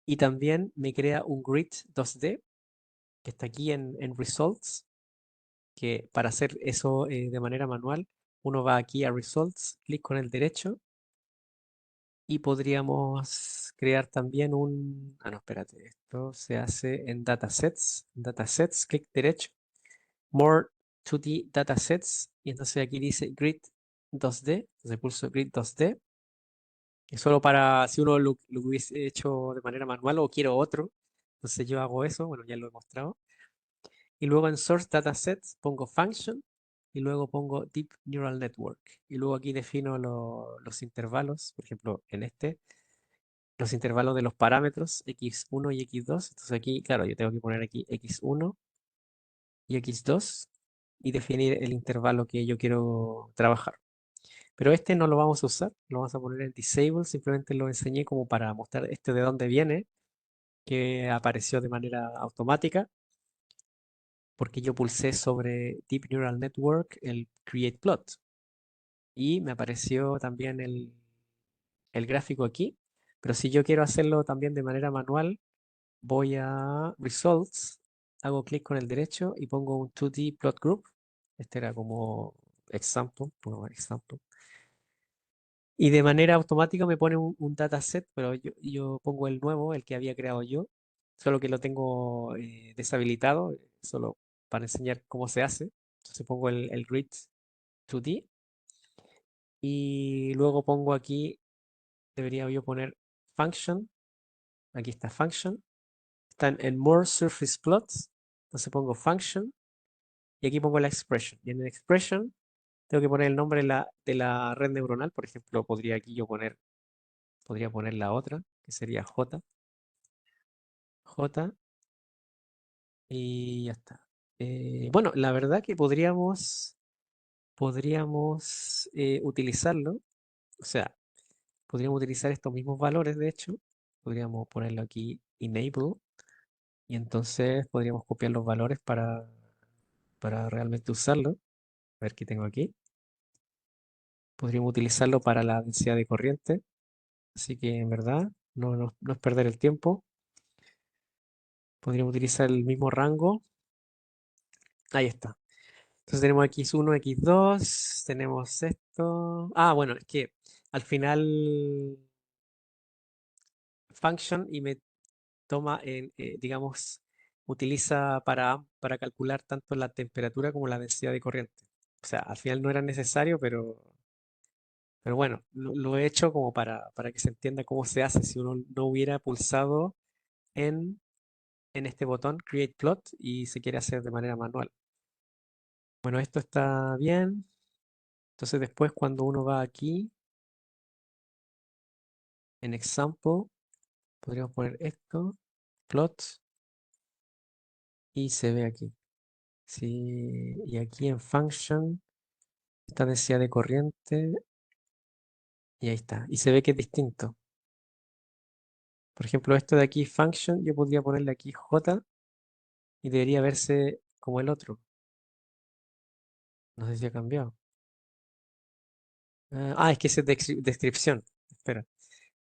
y también me crea un grid 2D que está aquí en Results, que para hacer eso de manera manual, uno va aquí a Results, clic con el derecho y podríamos crear también un... Ah, no, espérate. Esto se hace en datasets. Datasets, clic derecho. More 2D datasets. Y entonces aquí dice Grid 2D. Entonces pulso Grid 2D. Es solo para si uno lo hubiese hecho de manera manual o quiero otro. Entonces yo hago eso. Bueno, ya lo he mostrado. Y luego en Source Datasets pongo Function. Y luego pongo Deep Neural Network. Y luego aquí defino los intervalos. Por ejemplo, en este los intervalos de los parámetros x1 y x2. Entonces aquí, claro, yo tengo que poner aquí x1 y x2 y definir el intervalo que yo quiero trabajar. Pero este no lo vamos a usar, lo vamos a poner en Disable, simplemente lo enseñé como para mostrar este de dónde viene, que apareció de manera automática, porque yo pulsé sobre Deep Neural Network el Create Plot y me apareció también el gráfico aquí. Pero si yo quiero hacerlo también de manera manual, voy a Results, hago clic con el derecho y pongo un 2D Plot Group. Este era como example, pongo example. Y de manera automática me pone un dataset, pero yo pongo el nuevo, el que había creado yo, solo que lo tengo deshabilitado, solo para enseñar cómo se hace. Entonces pongo el grid 2D y luego pongo aquí, debería yo poner function, aquí está function, están en more surface plots, entonces pongo function y aquí pongo la expression. Y en la expression tengo que poner el nombre de la red neuronal, por ejemplo, podría aquí yo podría poner la otra, que sería J. J y ya está. Bueno, la verdad que podríamos utilizarlo, o sea, podríamos utilizar estos mismos valores, de hecho, podríamos ponerlo aquí enable y entonces podríamos copiar los valores para realmente usarlo. A ver qué tengo aquí. Podríamos utilizarlo para la densidad de corriente, así que en verdad no es perder el tiempo. Podríamos utilizar el mismo rango. Ahí está. Entonces tenemos x1, x2, tenemos esto. Ah, bueno, es que al final function y me toma, digamos, utiliza para calcular tanto la temperatura como la densidad de corriente. O sea, al final no era necesario, pero bueno, lo he hecho como para que se entienda cómo se hace si uno no hubiera pulsado en, en este botón Create Plot y se quiere hacer de manera manual. Bueno, esto está bien. Entonces después cuando uno va aquí en Example, podríamos poner esto, Plot, y se ve aquí. Sí, y aquí en Function, esta densidad de corriente, y ahí está. Y se ve que es distinto. Por ejemplo, esto de aquí, Function, yo podría ponerle aquí J y debería verse como el otro. No sé si ha cambiado. Es que ese es descripción. Espera,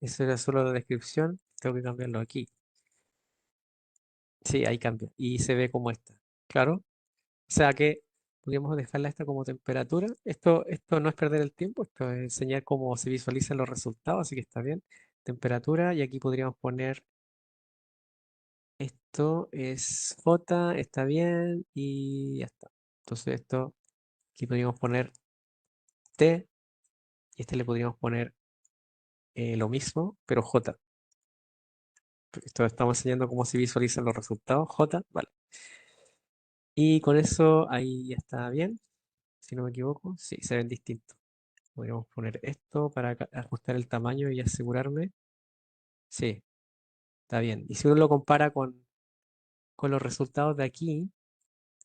eso era solo la descripción. Tengo que cambiarlo aquí. Sí, ahí cambia. Y se ve como esta. Claro. O sea que podríamos dejarla esta como temperatura. Esto no es perder el tiempo, esto es enseñar cómo se visualizan los resultados, así que está bien. Temperatura, y aquí podríamos poner esto es J, está bien, y ya está. Entonces esto, aquí podríamos poner T, y este le podríamos poner lo mismo, pero J. Esto estamos enseñando cómo se visualizan los resultados. J, vale. Y con eso ahí ya está bien, si no me equivoco. Sí, se ven distintos. Podríamos poner esto para ajustar el tamaño y asegurarme. Sí, está bien. Y si uno lo compara con los resultados de aquí,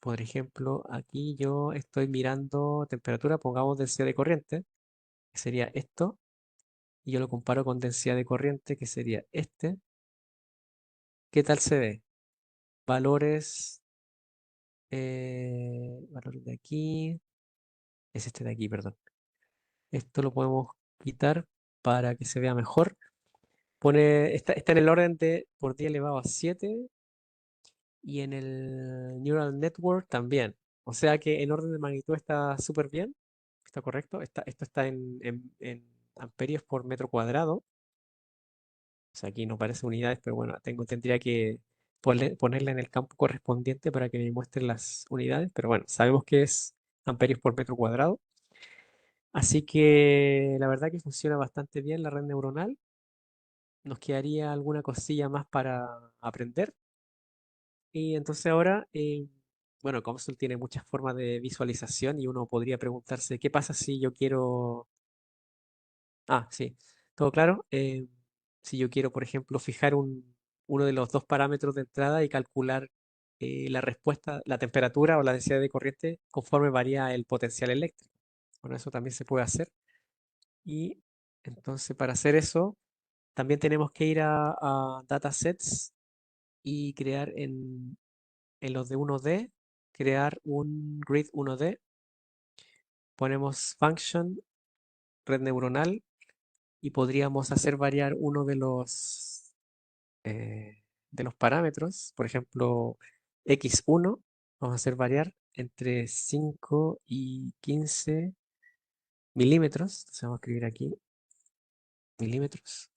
por ejemplo, aquí yo estoy mirando temperatura, pongamos densidad de corriente, que sería esto, y yo lo comparo con densidad de corriente, que sería este. ¿Qué tal se ve? Valores, valores de aquí, es este de aquí, perdón. Esto lo podemos quitar para que se vea mejor. Está en el orden de por 10 elevado a 7 y en el Neural Network también. O sea que en orden de magnitud está súper bien, está correcto. Esto está en amperios por metro cuadrado. O sea, aquí no parece unidades, pero bueno, tendría que ponerla en el campo correspondiente para que me muestre las unidades. Pero bueno, sabemos que es amperios por metro cuadrado. Así que la verdad que funciona bastante bien la red neuronal. Nos quedaría alguna cosilla más para aprender. Y entonces ahora, bueno, Comsol tiene muchas formas de visualización y uno podría preguntarse, ¿qué pasa si yo quiero... Ah, sí, todo claro. Si yo quiero, por ejemplo, fijar uno de los dos parámetros de entrada y calcular la respuesta, la temperatura o la densidad de corriente conforme varía el potencial eléctrico. Bueno, eso también se puede hacer. Y entonces para hacer eso, también tenemos que ir a datasets y crear en los de 1D, crear un grid 1D. Ponemos function, red neuronal, y podríamos hacer variar uno de los parámetros. Por ejemplo, x1, vamos a hacer variar entre 5 y 15 milímetros. Entonces vamos a escribir aquí milímetros.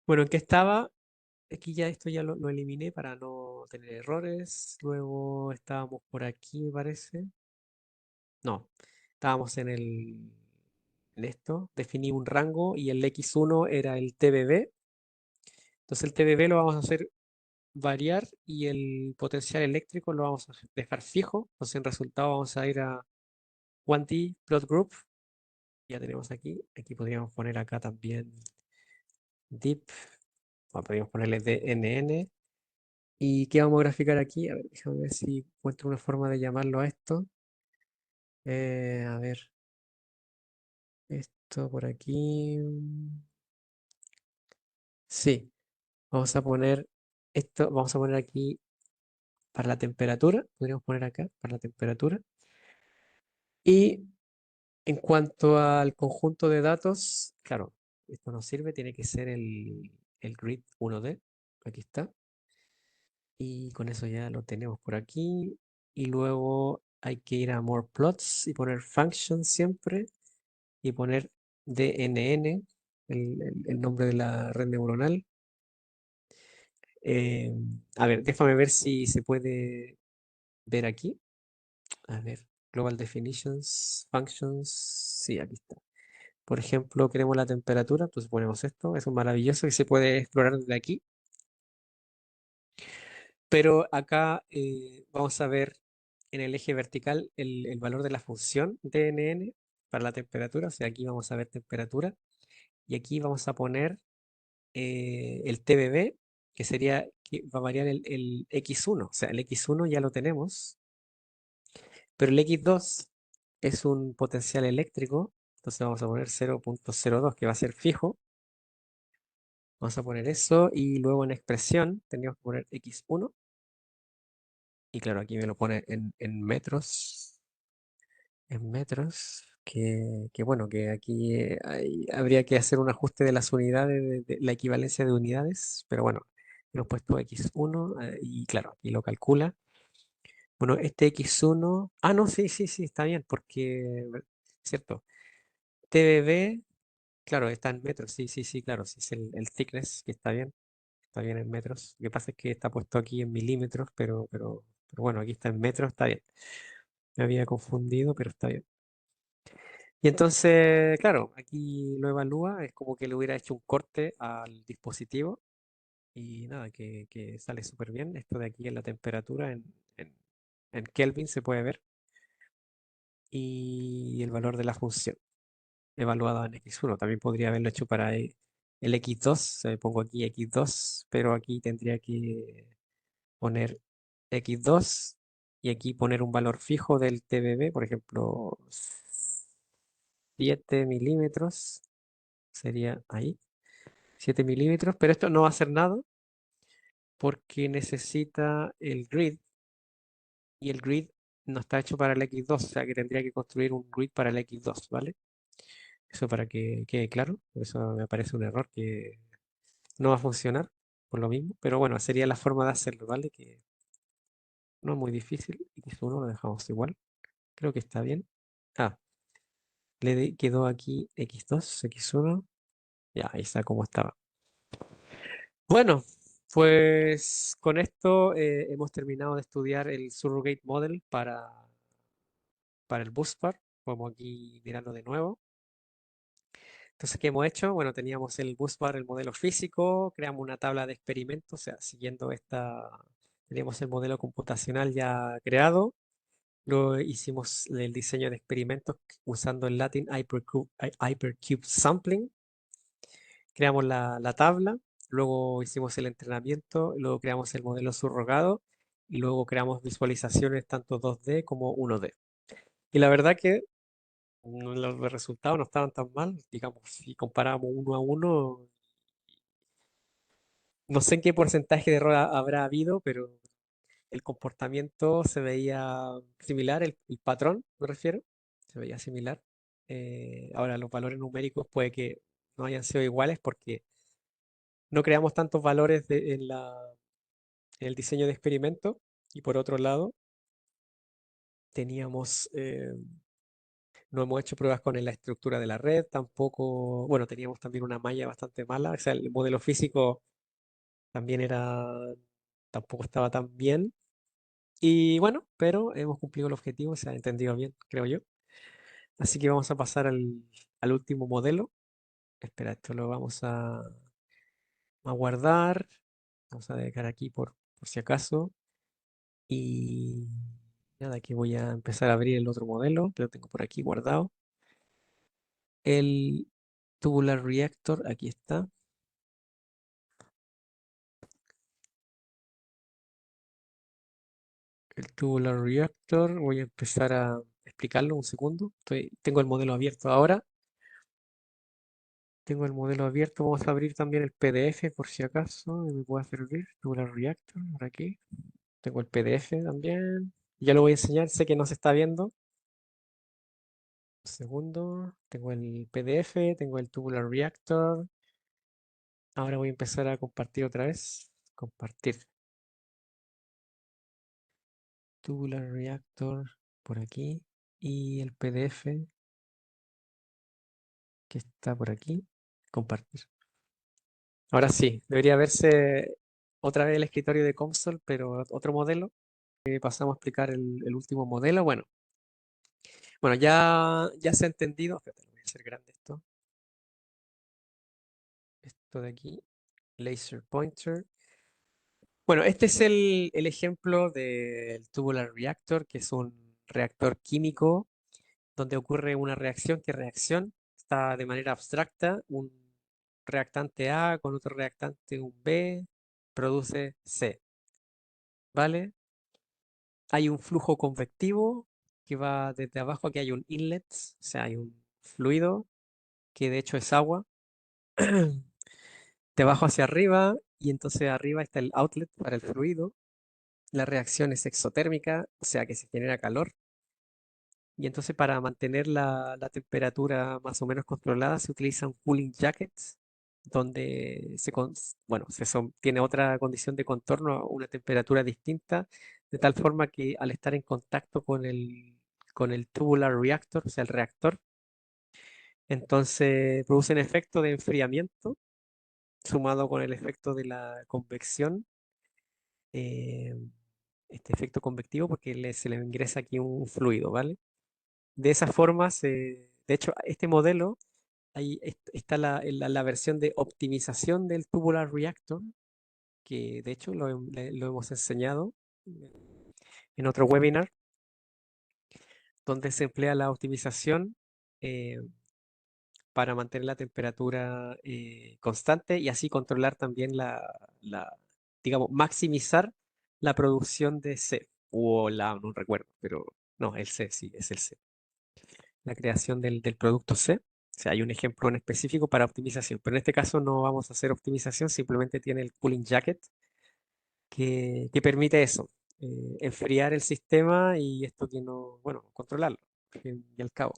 Bueno, ¿en qué estaba? Aquí ya esto ya lo eliminé para no tener errores. Luego estábamos por aquí, me parece. No, estábamos en esto. Definí un rango y el x1 era el TBB. Entonces el TBB lo vamos a hacer variar y el potencial eléctrico lo vamos a dejar fijo. Entonces en resultado vamos a ir a 1D plot group. Ya tenemos aquí. Aquí podríamos poner acá también deep. Podríamos ponerle DNN. ¿Y qué vamos a graficar aquí? A ver, déjame ver si encuentro una forma de llamarlo a esto. A ver, esto por aquí. Sí, vamos a poner esto, vamos a poner aquí para la temperatura. Podríamos poner acá para la temperatura. Y en cuanto al conjunto de datos, claro, esto nos sirve, tiene que ser el grid 1D. Aquí está. Y con eso ya lo tenemos por aquí. Y luego hay que ir a More Plots y poner Function siempre. Y poner DNN, el nombre de la red neuronal. Eh, a ver, déjame ver si se puede ver aquí. A ver, Global Definitions, Functions. Sí, aquí está. Por ejemplo, queremos la temperatura, entonces ponemos esto. Es un maravilloso y se puede explorar desde aquí. Pero acá vamos a ver en el eje vertical el valor de la función DNN para la temperatura. O sea, aquí vamos a ver temperatura. Y aquí vamos a poner el TBB, que sería que va a variar el X1. O sea, el X1 ya lo tenemos, pero el X2 es un potencial eléctrico. Entonces vamos a poner 0.02, que va a ser fijo. Vamos a poner eso y luego en expresión tendríamos que poner X1. Y claro, aquí me lo pone en metros. En metros. Que bueno, que aquí habría que hacer un ajuste de las unidades, de la equivalencia de unidades. Pero bueno, hemos puesto X1 y claro, aquí lo calcula. Bueno, este X1. Ah, no, sí, sí, sí, está bien, porque. Cierto. TBB, claro, está en metros. Sí, sí, sí, claro. Sí, es el thickness, que está bien. Está bien en metros. Lo que pasa es que está puesto aquí en milímetros, pero bueno, aquí está en metros, está bien. Me había confundido, pero está bien. Y entonces, claro, aquí lo evalúa, es como que le hubiera hecho un corte al dispositivo y nada, que sale súper bien. Esto de aquí en la temperatura, en, en Kelvin se puede ver y el valor de la función evaluado en X1. También podría haberlo hecho para el X2, pongo aquí X2, pero aquí tendría que poner X2 y aquí poner un valor fijo del TBB, por ejemplo, 7 milímetros, sería ahí, 7 milímetros, pero esto no va a hacer nada porque necesita el grid y el grid no está hecho para el X2, o sea que tendría que construir un grid para el X2, ¿vale? Eso para que quede claro, por eso me parece un error que no va a funcionar por lo mismo, pero bueno, sería la forma de hacerlo, ¿vale? Que no es muy difícil, X1 lo dejamos igual, creo que está bien. Ah, quedó aquí X2, X1, ya, ahí está como estaba. Bueno, pues con esto hemos terminado de estudiar el Surrogate Model para el BuzzSpar. Vamos aquí mirarlo de nuevo. Entonces, ¿qué hemos hecho? Bueno, teníamos el BuzzSpar, el modelo físico, creamos una tabla de experimentos, o sea, siguiendo teníamos el modelo computacional ya creado. Luego hicimos el diseño de experimentos usando el Latin Hypercube Sampling. Creamos la tabla, luego hicimos el entrenamiento, luego creamos el modelo subrogado y luego creamos visualizaciones tanto 2D como 1D. Y la verdad que Los resultados no estaban tan mal, digamos, si comparamos uno a uno, no sé en qué porcentaje de error habrá habido, pero el comportamiento se veía similar, el patrón, me refiero, se veía similar. Ahora, los valores numéricos puede que no hayan sido iguales porque no creamos tantos valores en el diseño de experimento. Y por otro lado, teníamos, no hemos hecho pruebas con la estructura de la red, tampoco, bueno, teníamos también una malla bastante mala, o sea, el modelo físico también tampoco estaba tan bien. Y bueno, pero hemos cumplido el objetivo, se ha entendido bien, creo yo. Así que vamos a pasar al último modelo. Espera, esto lo vamos a guardar. Vamos a dejar aquí por si acaso. Y nada, que voy a empezar a abrir el otro modelo que lo tengo por aquí guardado. El Tubular Reactor, aquí está. El Tubular Reactor, voy a empezar a explicarlo un segundo. Tengo el modelo abierto ahora. Tengo el modelo abierto. Vamos a abrir también el PDF por si acaso me pueda servir. Tubular Reactor, por aquí. Tengo el PDF también. Ya lo voy a enseñar. Sé que no se está viendo. Un segundo. Tengo el PDF, tengo el Tubular Reactor. Ahora voy a empezar a compartir otra vez. Compartir. Tubular Reactor por aquí. Y el PDF que está por aquí. Compartir. Ahora sí, debería verse otra vez el escritorio de Comsol, pero otro modelo. Pasamos a explicar el último modelo. Bueno, ya se ha entendido. Espérate, lo voy a hacer grande esto. Esto de aquí. Laser pointer. Bueno, este es el ejemplo del tubular reactor, que es un reactor químico donde ocurre una reacción. ¿Qué reacción? Está de manera abstracta. Un reactante A con otro reactante, un B, produce C. ¿Vale? Hay un flujo convectivo que va desde abajo. Aquí hay un inlet, o sea, hay un fluido que de hecho es agua. De abajo hacia arriba, y entonces arriba está el outlet para el fluido. La reacción es exotérmica, o sea que se genera calor. Y entonces para mantener la temperatura más o menos controlada se utiliza un cooling jacket, donde bueno, tiene otra condición de contorno a una temperatura distinta, de tal forma que al estar en contacto con el tubular reactor, o sea, el reactor, entonces produce un efecto de enfriamiento sumado con el efecto de la convección, eh, este efecto convectivo, porque se le ingresa aquí un fluido, ¿vale? De esa forma, de hecho, este modelo, ahí está la versión de optimización del tubular reactor, que de hecho lo hemos enseñado en otro webinar, donde se emplea la optimización eh, para mantener la temperatura constante y así controlar también digamos, maximizar la producción de C, o no recuerdo, pero no, el C, sí, es el C. La creación del producto C. O sea, hay un ejemplo en específico para optimización, pero en este caso no vamos a hacer optimización, simplemente tiene el cooling jacket que permite eso, enfriar el sistema y esto que no, bueno, controlarlo, al fin y al cabo.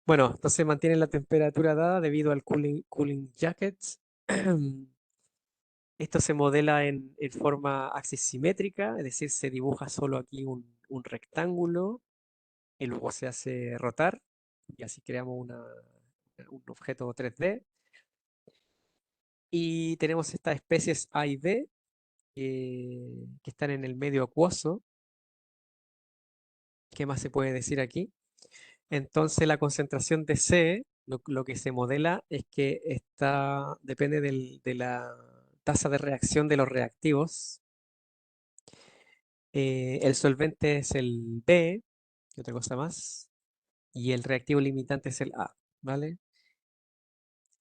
Bueno, entonces mantiene la temperatura dada debido al cooling jacket. Esto se modela en forma axis simétrica, es decir, se dibuja solo aquí un rectángulo y luego se hace rotar y así creamos un objeto 3D. Y tenemos estas especies A y B que están en el medio acuoso. ¿Qué más se puede decir aquí? Entonces la concentración de C, lo que se modela es que depende de la tasa de reacción de los reactivos. El solvente es el B, y otra cosa más, y el reactivo limitante es el A, ¿vale?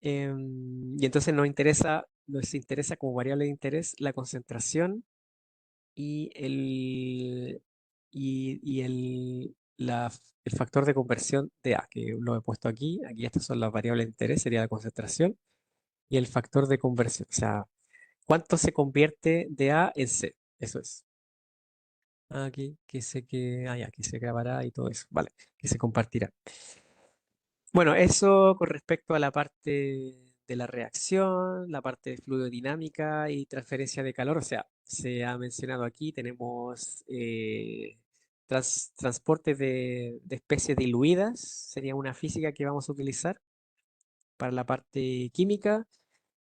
Y entonces nos interesa como variable de interés la concentración y el factor de conversión de A, que lo he puesto aquí. Aquí estas son las variables de interés, sería la concentración y el factor de conversión. O sea, ¿cuánto se convierte de A en C? Eso es. Aquí, aquí se grabará y todo eso. Vale, que se compartirá. Bueno, eso con respecto a la parte de la reacción, la parte de fluidodinámica y transferencia de calor. O sea, se ha mencionado aquí, tenemos transporte de especies diluidas, sería una física que vamos a utilizar para la parte química.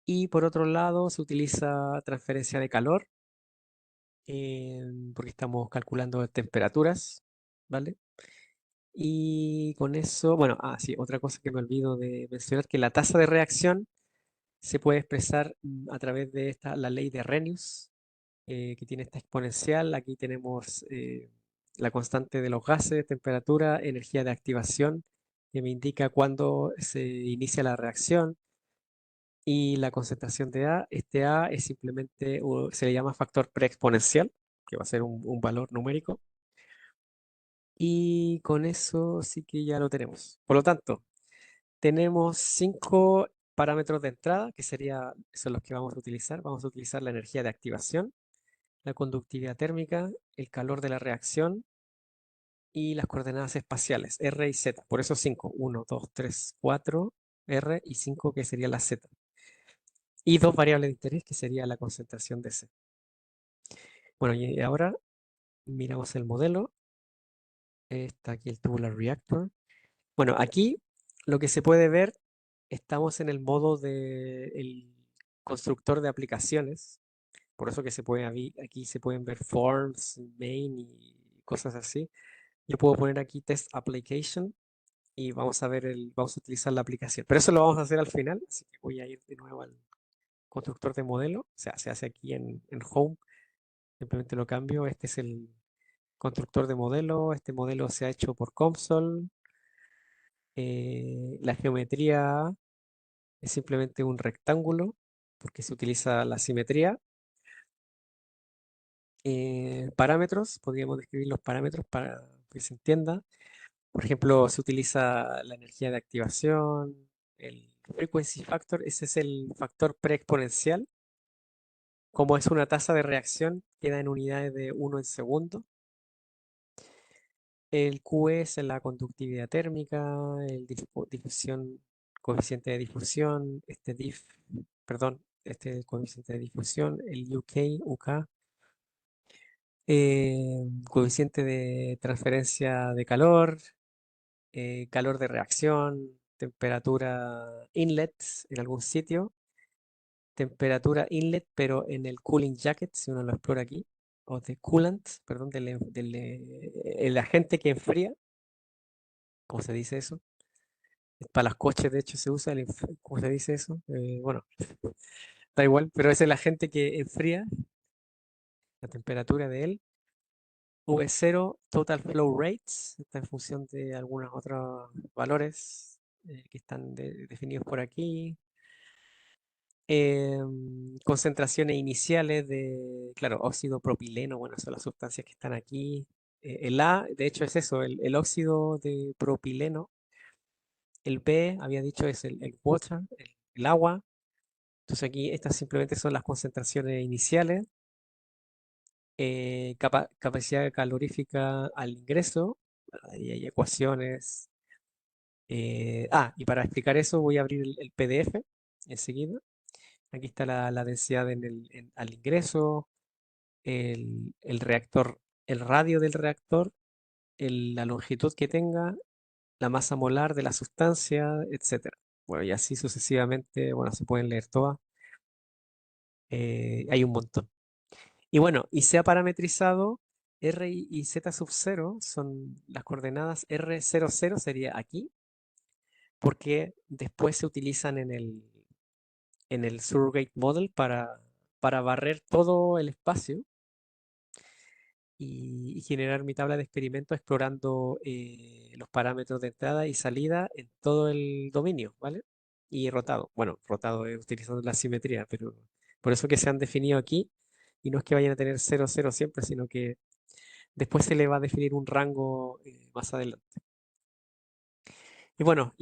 Y por otro lado, se utiliza transferencia de calor, porque estamos calculando temperaturas, ¿vale? Y con eso, bueno, sí, otra cosa que me olvido de mencionar, que la tasa de reacción se puede expresar a través de la ley de Arrhenius, que tiene esta exponencial. Aquí tenemos la constante de los gases, temperatura, energía de activación, que me indica cuándo se inicia la reacción, y la concentración de A. Este A es simplemente, se le llama factor preexponencial, que va a ser un valor numérico. Y con eso sí que ya lo tenemos. Por lo tanto, tenemos 5 parámetros de entrada, que son los que vamos a utilizar. Vamos a utilizar la energía de activación, la conductividad térmica, el calor de la reacción y las coordenadas espaciales, R y Z. Por eso 5, 1, 2, 3, 4, R y 5 que sería la Z. Y dos variables de interés que sería la concentración de C. Bueno, y ahora miramos el modelo. Está aquí el Tubular Reactor. Bueno, aquí lo que se puede ver, estamos en el modo de el constructor de aplicaciones. Por eso que aquí se pueden ver forms, main y cosas así. Yo puedo poner aquí test application y vamos a utilizar la aplicación. Pero eso lo vamos a hacer al final, así que voy a ir de nuevo al constructor de modelo. O sea, se hace aquí en Home. Simplemente lo cambio. Este es el constructor de modelo. Este modelo se ha hecho por COMSOL. La geometría es simplemente un rectángulo porque se utiliza la simetría. Parámetros, podríamos describir los parámetros para que se entienda. Por ejemplo, se utiliza la energía de activación, el frequency factor, ese es el factor preexponencial. Como es una tasa de reacción, queda en unidades de 1 en segundo. El QE es la conductividad térmica, el coeficiente de difusión, perdón, este coeficiente de difusión, el UK, coeficiente de transferencia de calor, calor de reacción, temperatura inlet en algún sitio, temperatura inlet, pero en el cooling jacket, si uno lo explora aquí, o de coolant, perdón, el agente que enfría, ¿cómo se dice eso? Para los coches, de hecho, se usa ¿cómo se dice eso? Bueno, da igual, pero es el agente que enfría la temperatura de él. V0, Total Flow Rates, está en función de algunos otros valores que están definidos por aquí. Concentraciones iniciales de, claro, óxido propileno, bueno, son las sustancias que están aquí. El A, de hecho, es eso, el óxido de propileno. El B, había dicho, es el water, el agua. Entonces aquí estas simplemente son las concentraciones iniciales. Capacidad calorífica al ingreso. Ahí hay ecuaciones. Y para explicar eso voy a abrir el PDF enseguida. Aquí está la densidad al ingreso, el reactor, el radio del reactor, la longitud que tenga, la masa molar de la sustancia, etcétera. Bueno, y así sucesivamente, bueno, se pueden leer todas. Hay un montón. Y bueno, y se ha parametrizado R y Z sub 0, son las coordenadas R00 sería aquí, porque después se utilizan en el surrogate model para barrer todo el espacio y generar mi tabla de experimento explorando los parámetros de entrada y salida en todo el dominio, ¿vale? Y rotado. Bueno, rotado es utilizando la simetría, pero por eso que se han definido aquí y no es que vayan a tener 0, 0 siempre, sino que Después se le va a definir un rango más adelante. Y bueno,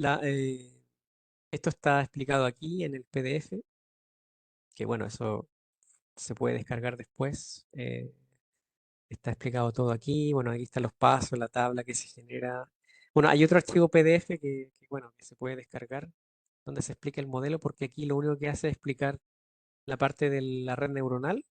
esto está explicado aquí en el PDF, que bueno, eso se puede descargar después. Está explicado todo aquí. Bueno, aquí están los pasos, la tabla que se genera. Bueno, hay otro archivo PDF bueno, que se puede descargar donde se explica el modelo, porque aquí lo único que hace es explicar la parte de la red neuronal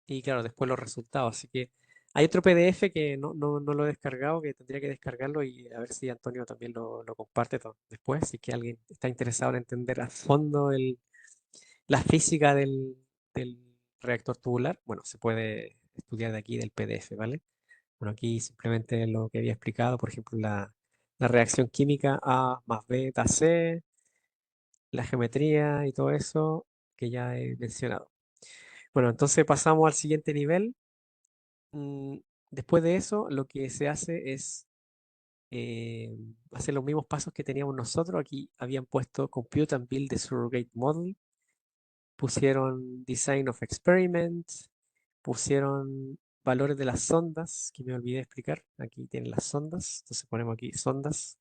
y claro, después los resultados. Así que hay otro PDF que no lo he descargado, que tendría que descargarlo y a ver si Antonio también lo comparte después, si es que alguien está interesado en entender a fondo la física del reactor tubular. Bueno, se puede estudiar de aquí del PDF, ¿vale? Bueno, aquí simplemente lo que había explicado, por ejemplo, la reacción química A más B da C, la geometría y todo eso que ya he mencionado. Bueno, entonces pasamos al siguiente nivel. Mm, Después de eso, lo que se hace es eh, hacer los mismos pasos que teníamos nosotros. Aquí habían puesto Compute and Build the Surrogate Model, pusieron Design of Experiments, pusieron valores de las sondas, que me olvidé explicar. Aquí tienen las sondas, entonces ponemos aquí sondas.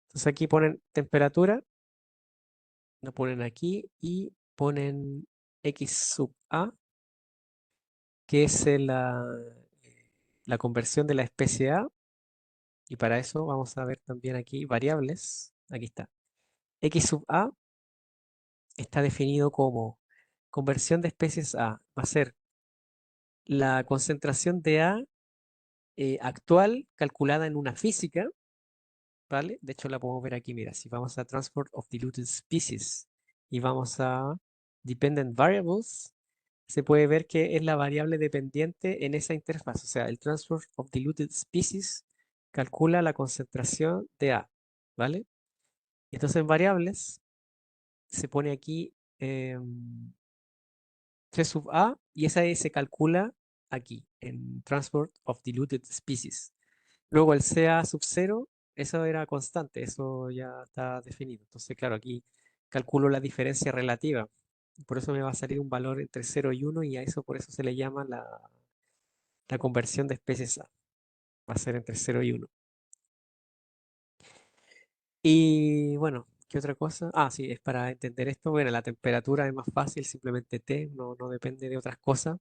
Entonces aquí ponen temperatura, lo ponen aquí y ponen X sub A, que es la conversión de la especie A. Y para eso vamos a ver también aquí variables. Aquí está. X sub A está definido como conversión de especies A. Va a ser la concentración de A actual calculada en una física, ¿vale? De hecho la podemos ver aquí, mira, si vamos a Transport of Diluted Species y vamos a Dependent Variables, se puede ver que es la variable dependiente en esa interfaz. O sea, el Transport of Diluted Species calcula la concentración de A, ¿vale? Entonces en variables se pone aquí C sub A y esa se calcula aquí en Transport of Diluted Species. Luego el CA sub 0, eso era constante, eso ya está definido. Entonces, claro, aquí calculo la diferencia relativa. Por eso me va a salir un valor entre 0 y 1 y a eso por eso se le llama la conversión de especies A. Va a ser entre 0 y 1. Y bueno, ¿qué otra cosa? Ah, sí, es para entender esto. Bueno, la temperatura es más fácil, simplemente T, no depende de otras cosas.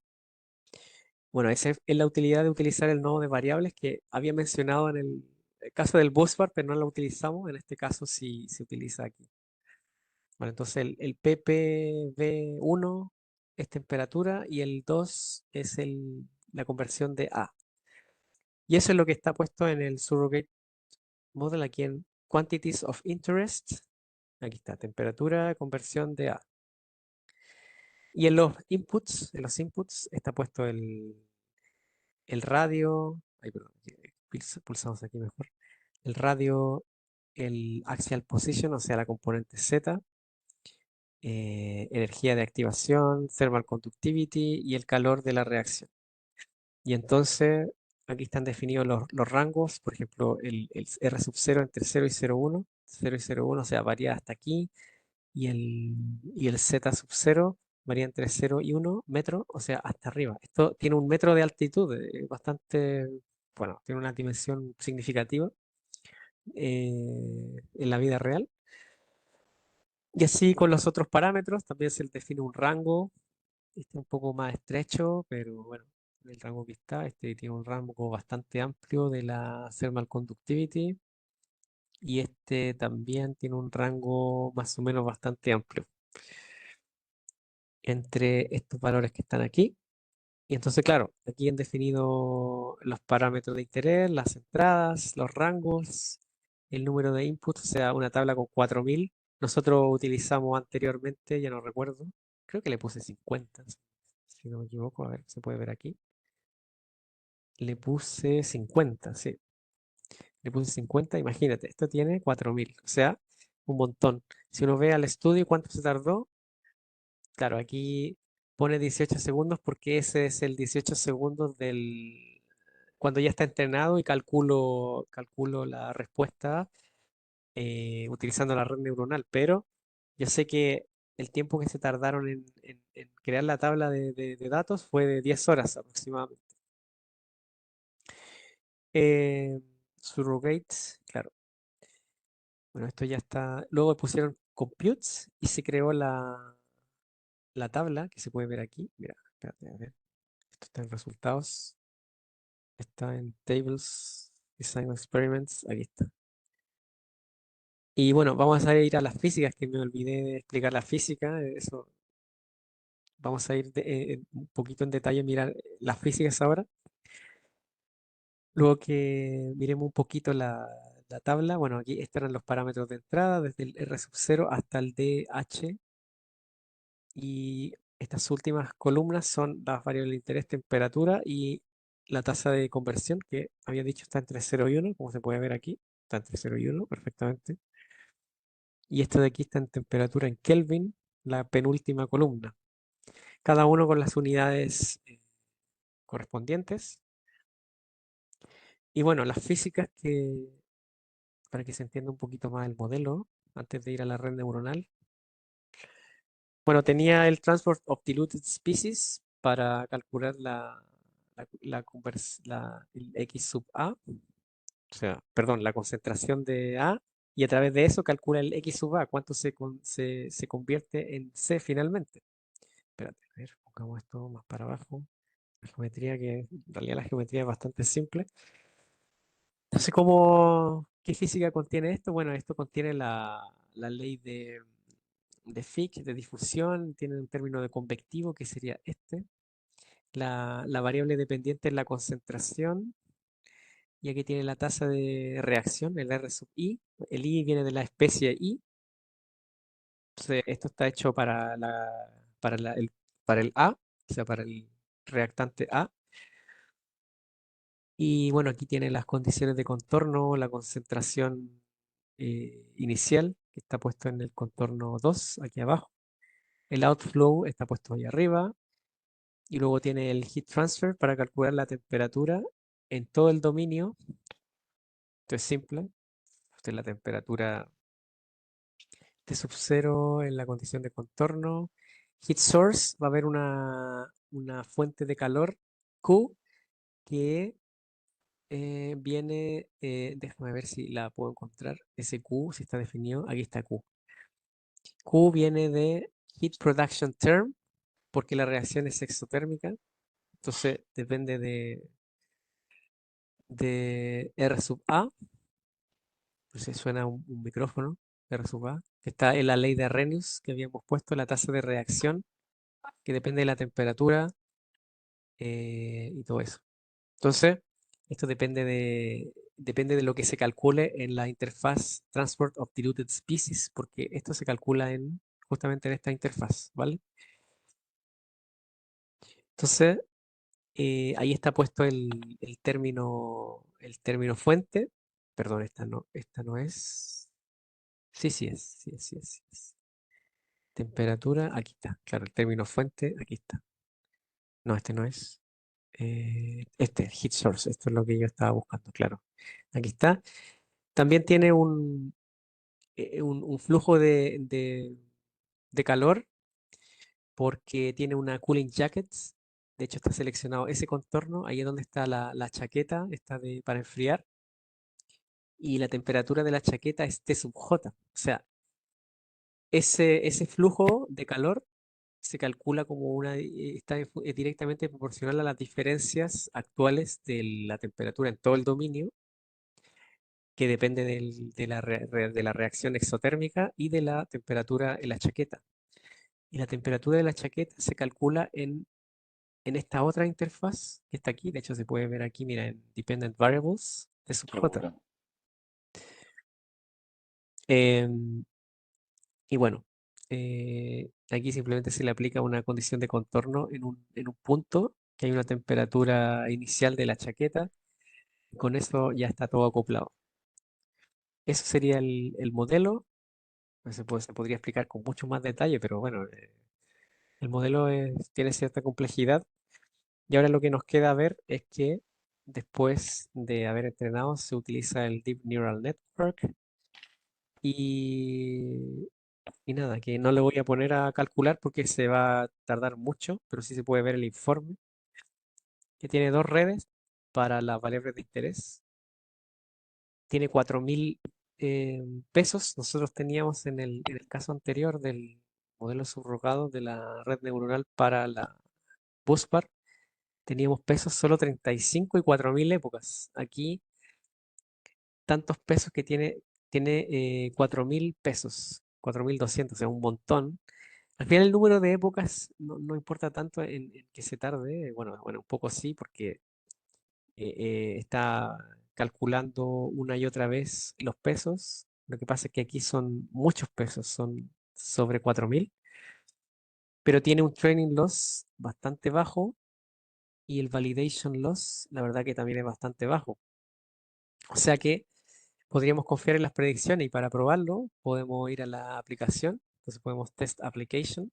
Bueno, esa es la utilidad de utilizar el nodo de variables que había mencionado en el caso del busbar, pero no la utilizamos. En este caso sí se utiliza aquí. Bueno, entonces el ppv1 es temperatura y el 2 es la conversión de A. Y eso es lo que está puesto en el surrogate model aquí en Quantities of Interest. Aquí está, temperatura, conversión de A. Y en los inputs está puesto el radio, ay, perdón, pulsamos aquí mejor, el radio, el axial position, o sea, la componente Z, energía de activación, thermal conductivity y el calor de la reacción. Y entonces aquí están definidos los rangos, por ejemplo, el R sub 0 entre 0 y 0,1, 0 y 0,1, o sea, varía hasta aquí, y el Z sub 0 varía entre 0 y 1 metro, o sea, hasta arriba. Esto tiene un metro de altitud, bastante, bueno, tiene una dimensión significativa en la vida real. Y así con los otros parámetros también se define un rango. Este un poco más estrecho, pero bueno, el rango que está, este tiene un rango bastante amplio de la thermal conductivity y este también tiene un rango más o menos bastante amplio entre estos valores que están aquí. Y entonces, claro, aquí han definido los parámetros de interés, las entradas, los rangos, el número de inputs, o sea, una tabla con 4000. Nosotros utilizamos anteriormente, ya no recuerdo, creo que le puse 50, si no me equivoco, a ver, se puede ver aquí. Le puse 50, sí. Le puse 50, imagínate, esto tiene 4000, o sea, un montón. Si uno ve al estudio cuánto se tardó, claro, aquí pone 18 segundos porque ese es el 18 segundos cuando ya está entrenado y calculo la respuesta utilizando la red neuronal. Pero yo sé que el tiempo que se tardaron en crear la tabla de datos fue de 10 horas aproximadamente. Eh, Surrogates, claro. Bueno, esto ya está. Luego pusieron computes y se creó la tabla que se puede ver aquí. Mira, espérate, a ver. Esto está en resultados. Está en tables, design experiments. Aquí está. Y bueno, vamos a ir a las físicas, que me olvidé de explicar la física. Eso, vamos a ir un poquito en detalle a mirar las físicas ahora. Luego que miremos un poquito la tabla, bueno, aquí estarán los parámetros de entrada, desde el R sub 0 hasta el DH. Y estas últimas columnas son las variables de interés, temperatura y la tasa de conversión, que había dicho está entre 0 y 1, como se puede ver aquí. Está entre 0 y 1 perfectamente. Y esto de aquí está en temperatura en Kelvin, la penúltima columna. Cada uno con las unidades correspondientes. Y bueno, las físicas que, para que se entienda un poquito más el modelo, antes de ir a la red neuronal. Bueno, tenía el Transport of Diluted Species para calcular el X sub A, o sea, perdón, la concentración de A, y a través de eso calcula el X sub A, cuánto se convierte en C finalmente. Espérate, a ver, pongamos esto más para abajo. La geometría, que en realidad la geometría es bastante simple. Entonces, ¿qué física contiene esto? Bueno, esto contiene la ley de Fick, de difusión, tiene un término de convectivo que sería este. La variable dependiente es la concentración, y aquí tiene la tasa de reacción, el R sub I. El I viene de la especie I. Entonces, esto está hecho para el A, o sea, para el reactante A. Y bueno, aquí tiene las condiciones de contorno, la concentración inicial, que está puesto en el contorno 2 aquí abajo. El outflow está puesto ahí arriba. Y luego tiene el heat transfer para calcular la temperatura en todo el dominio. Esto es simple. Esta es la temperatura T sub 0 en la condición de contorno. Heat source, va a haber una fuente de calor Q que viene, déjame ver si la puedo encontrar, ese Q, si está definido, aquí está Q. Q viene de Heat Production Term, porque la reacción es exotérmica, entonces depende de R sub A, entonces suena un micrófono, R sub A, que está en la ley de Arrhenius que habíamos puesto, la tasa de reacción, que depende de la temperatura y todo eso. Entonces, esto depende de lo que se calcule en la interfaz Transport of Diluted Species, porque esto se calcula justamente en esta interfaz, ¿vale? Entonces, ahí está puesto el término fuente. Perdón, esta no es. Sí, sí es, sí es, sí es, sí es. Temperatura, aquí está. Claro, el término fuente, aquí está. No, este no es. Este, heat source, esto es lo que yo estaba buscando, claro. Aquí está. También tiene un flujo de calor porque tiene una cooling jacket. De hecho, está seleccionado ese contorno. Ahí es donde está la chaqueta, está para enfriar. Y la temperatura de la chaqueta es T sub J. O sea, ese flujo de calor se calcula como es directamente proporcional a las diferencias actuales de la temperatura en todo el dominio, que depende de la reacción exotérmica y de la temperatura en la chaqueta. Y la temperatura de la chaqueta se calcula en esta otra interfaz que está aquí. De hecho, se puede ver aquí, mira, en Dependent Variables de sub J. Em, y bueno, aquí simplemente se le aplica una condición de contorno en un punto, que hay una temperatura inicial de la chaqueta. Y con eso ya está todo acoplado. Eso sería el modelo. Se podría explicar con mucho más detalle, pero bueno, el modelo tiene cierta complejidad. Y ahora lo que nos queda ver es que después de haber entrenado se utiliza el Deep Neural Network y, y nada, que no le voy a poner a calcular porque se va a tardar mucho, pero sí se puede ver el informe, que tiene dos redes. para las variables de interés. Tiene 4.000 pesos. Nosotros teníamos en el caso anterior del modelo subrogado de la red neuronal para la BuzzBar, teníamos pesos solo 35 y 4.000 épocas. Aquí tantos pesos que tiene 4.000 pesos, 4.200, o sea, un montón. Al final el número de épocas no importa tanto en que se tarde, bueno, un poco sí, porque está calculando una y otra vez los pesos. Lo que pasa es que aquí son muchos pesos, son sobre 4.000, pero tiene un training loss bastante bajo y el validation loss, la verdad que también es bastante bajo. O sea que podríamos confiar en las predicciones y para probarlo podemos ir a la aplicación. Entonces podemos test application.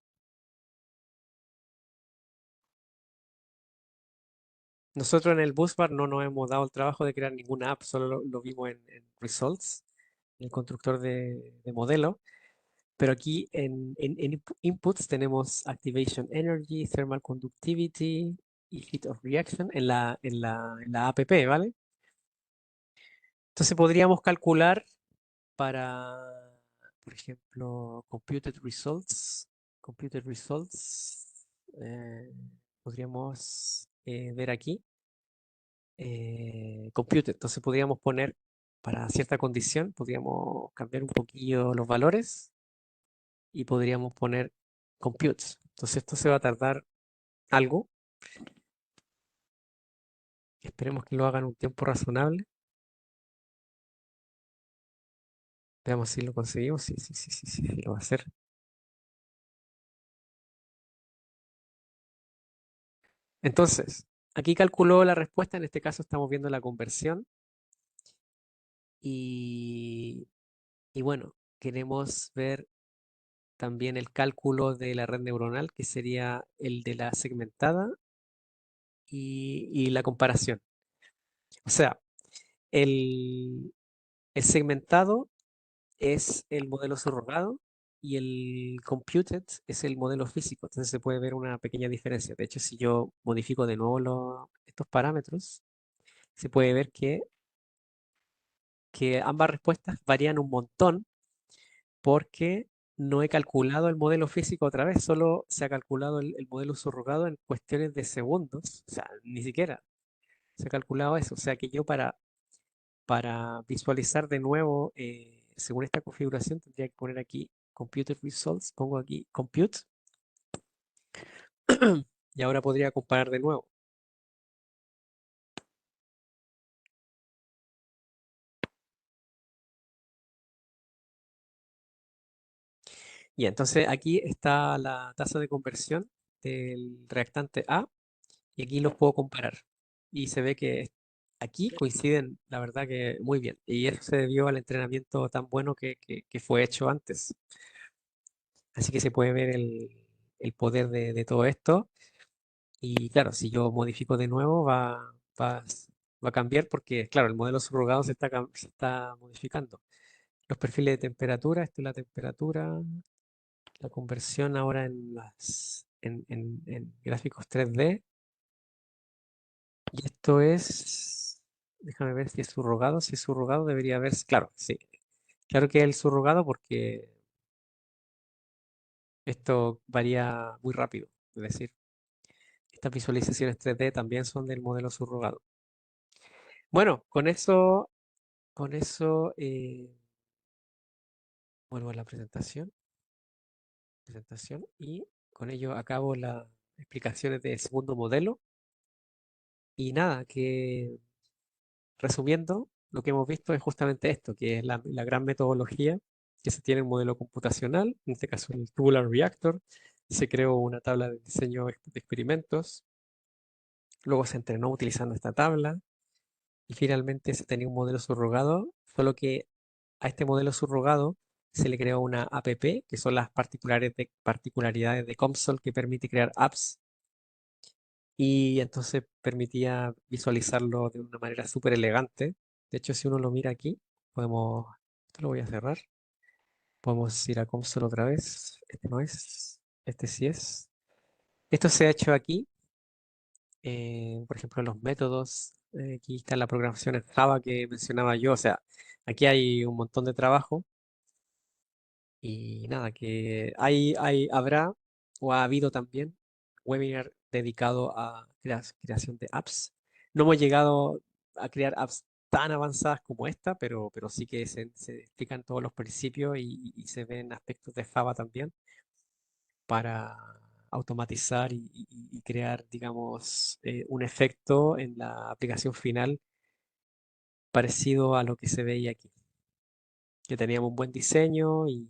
Nosotros en el BuzzBar no nos hemos dado el trabajo de crear ninguna app, solo lo vimos en Results, en el constructor de modelo. Pero aquí en inputs tenemos Activation Energy, Thermal Conductivity y Heat of Reaction en la app, ¿vale? Entonces podríamos calcular para, por ejemplo, Computed Results, eh, podríamos ver aquí, Computed. Entonces podríamos poner para cierta condición, podríamos cambiar un poquillo los valores y podríamos poner computes. Entonces esto se va a tardar algo. Esperemos que lo hagan un tiempo razonable. Veamos si lo conseguimos. Sí, sí, sí, sí, sí, sí, lo va a hacer. Entonces, aquí calculó la respuesta. En este caso estamos viendo la conversión. Y, y bueno, queremos ver también el cálculo de la red neuronal, que sería el de la segmentada y la comparación. O sea, el segmentado es el modelo subrogado y el computed es el modelo físico. Entonces se puede ver una pequeña diferencia. De hecho, si yo modifico de nuevo estos parámetros, se puede ver que ambas respuestas varían un montón porque no he calculado el modelo físico otra vez, solo se ha calculado el modelo subrogado en cuestiones de segundos. O sea, ni siquiera se ha calculado eso. O sea que yo para visualizar de nuevo, según esta configuración, tendría que poner aquí Computed Results, pongo aquí Compute y ahora podría comparar de nuevo. Y entonces aquí está la tasa de conversión del reactante A y aquí los puedo comparar. Y se ve que aquí coinciden, la verdad que muy bien. Y eso se debió al entrenamiento tan bueno que fue hecho antes. Así que se puede ver el poder de todo esto. Y claro, si yo modifico de nuevo, va a cambiar porque, claro, el modelo subrogado se está modificando. Los perfiles de temperatura, esto es la temperatura, la conversión ahora en gráficos 3D. Y esto es, déjame ver si es subrogado. Si es subrogado, debería verse, claro, sí. Claro que es el subrogado porque esto varía muy rápido. Es decir, estas visualizaciones 3D también son del modelo subrogado. Bueno, con eso vuelvo a la presentación y con ello acabo las explicaciones del segundo modelo. Y nada, que resumiendo, lo que hemos visto es justamente esto, que es la gran metodología que se tiene en modelo computacional, en este caso el Tubular Reactor. Se creó una tabla de diseño de experimentos, luego se entrenó utilizando esta tabla y finalmente se tenía un modelo subrogado, solo que a este modelo subrogado se le creó una app, que son las particularidades de COMSOL que permite crear apps y entonces permitía visualizarlo de una manera súper elegante. De hecho, si uno lo mira aquí, esto lo voy a cerrar, podemos ir a COMSOL otra vez. Este no es, este sí es. Esto se ha hecho aquí Por ejemplo, los métodos. Aquí está la programación en Java que mencionaba yo. O sea, aquí hay un montón de trabajo y nada, que habrá o ha habido también webinar dedicado a creación de apps. No hemos llegado a crear apps tan avanzadas como esta, pero sí que se explican todos los principios y se ven aspectos de Java también para automatizar y crear, digamos, un efecto en la aplicación final parecido a lo que se veía aquí, que teníamos un buen diseño y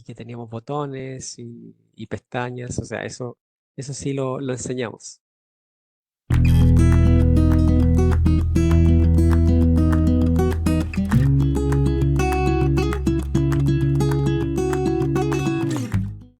que teníamos botones y pestañas, o sea, eso sí lo enseñamos.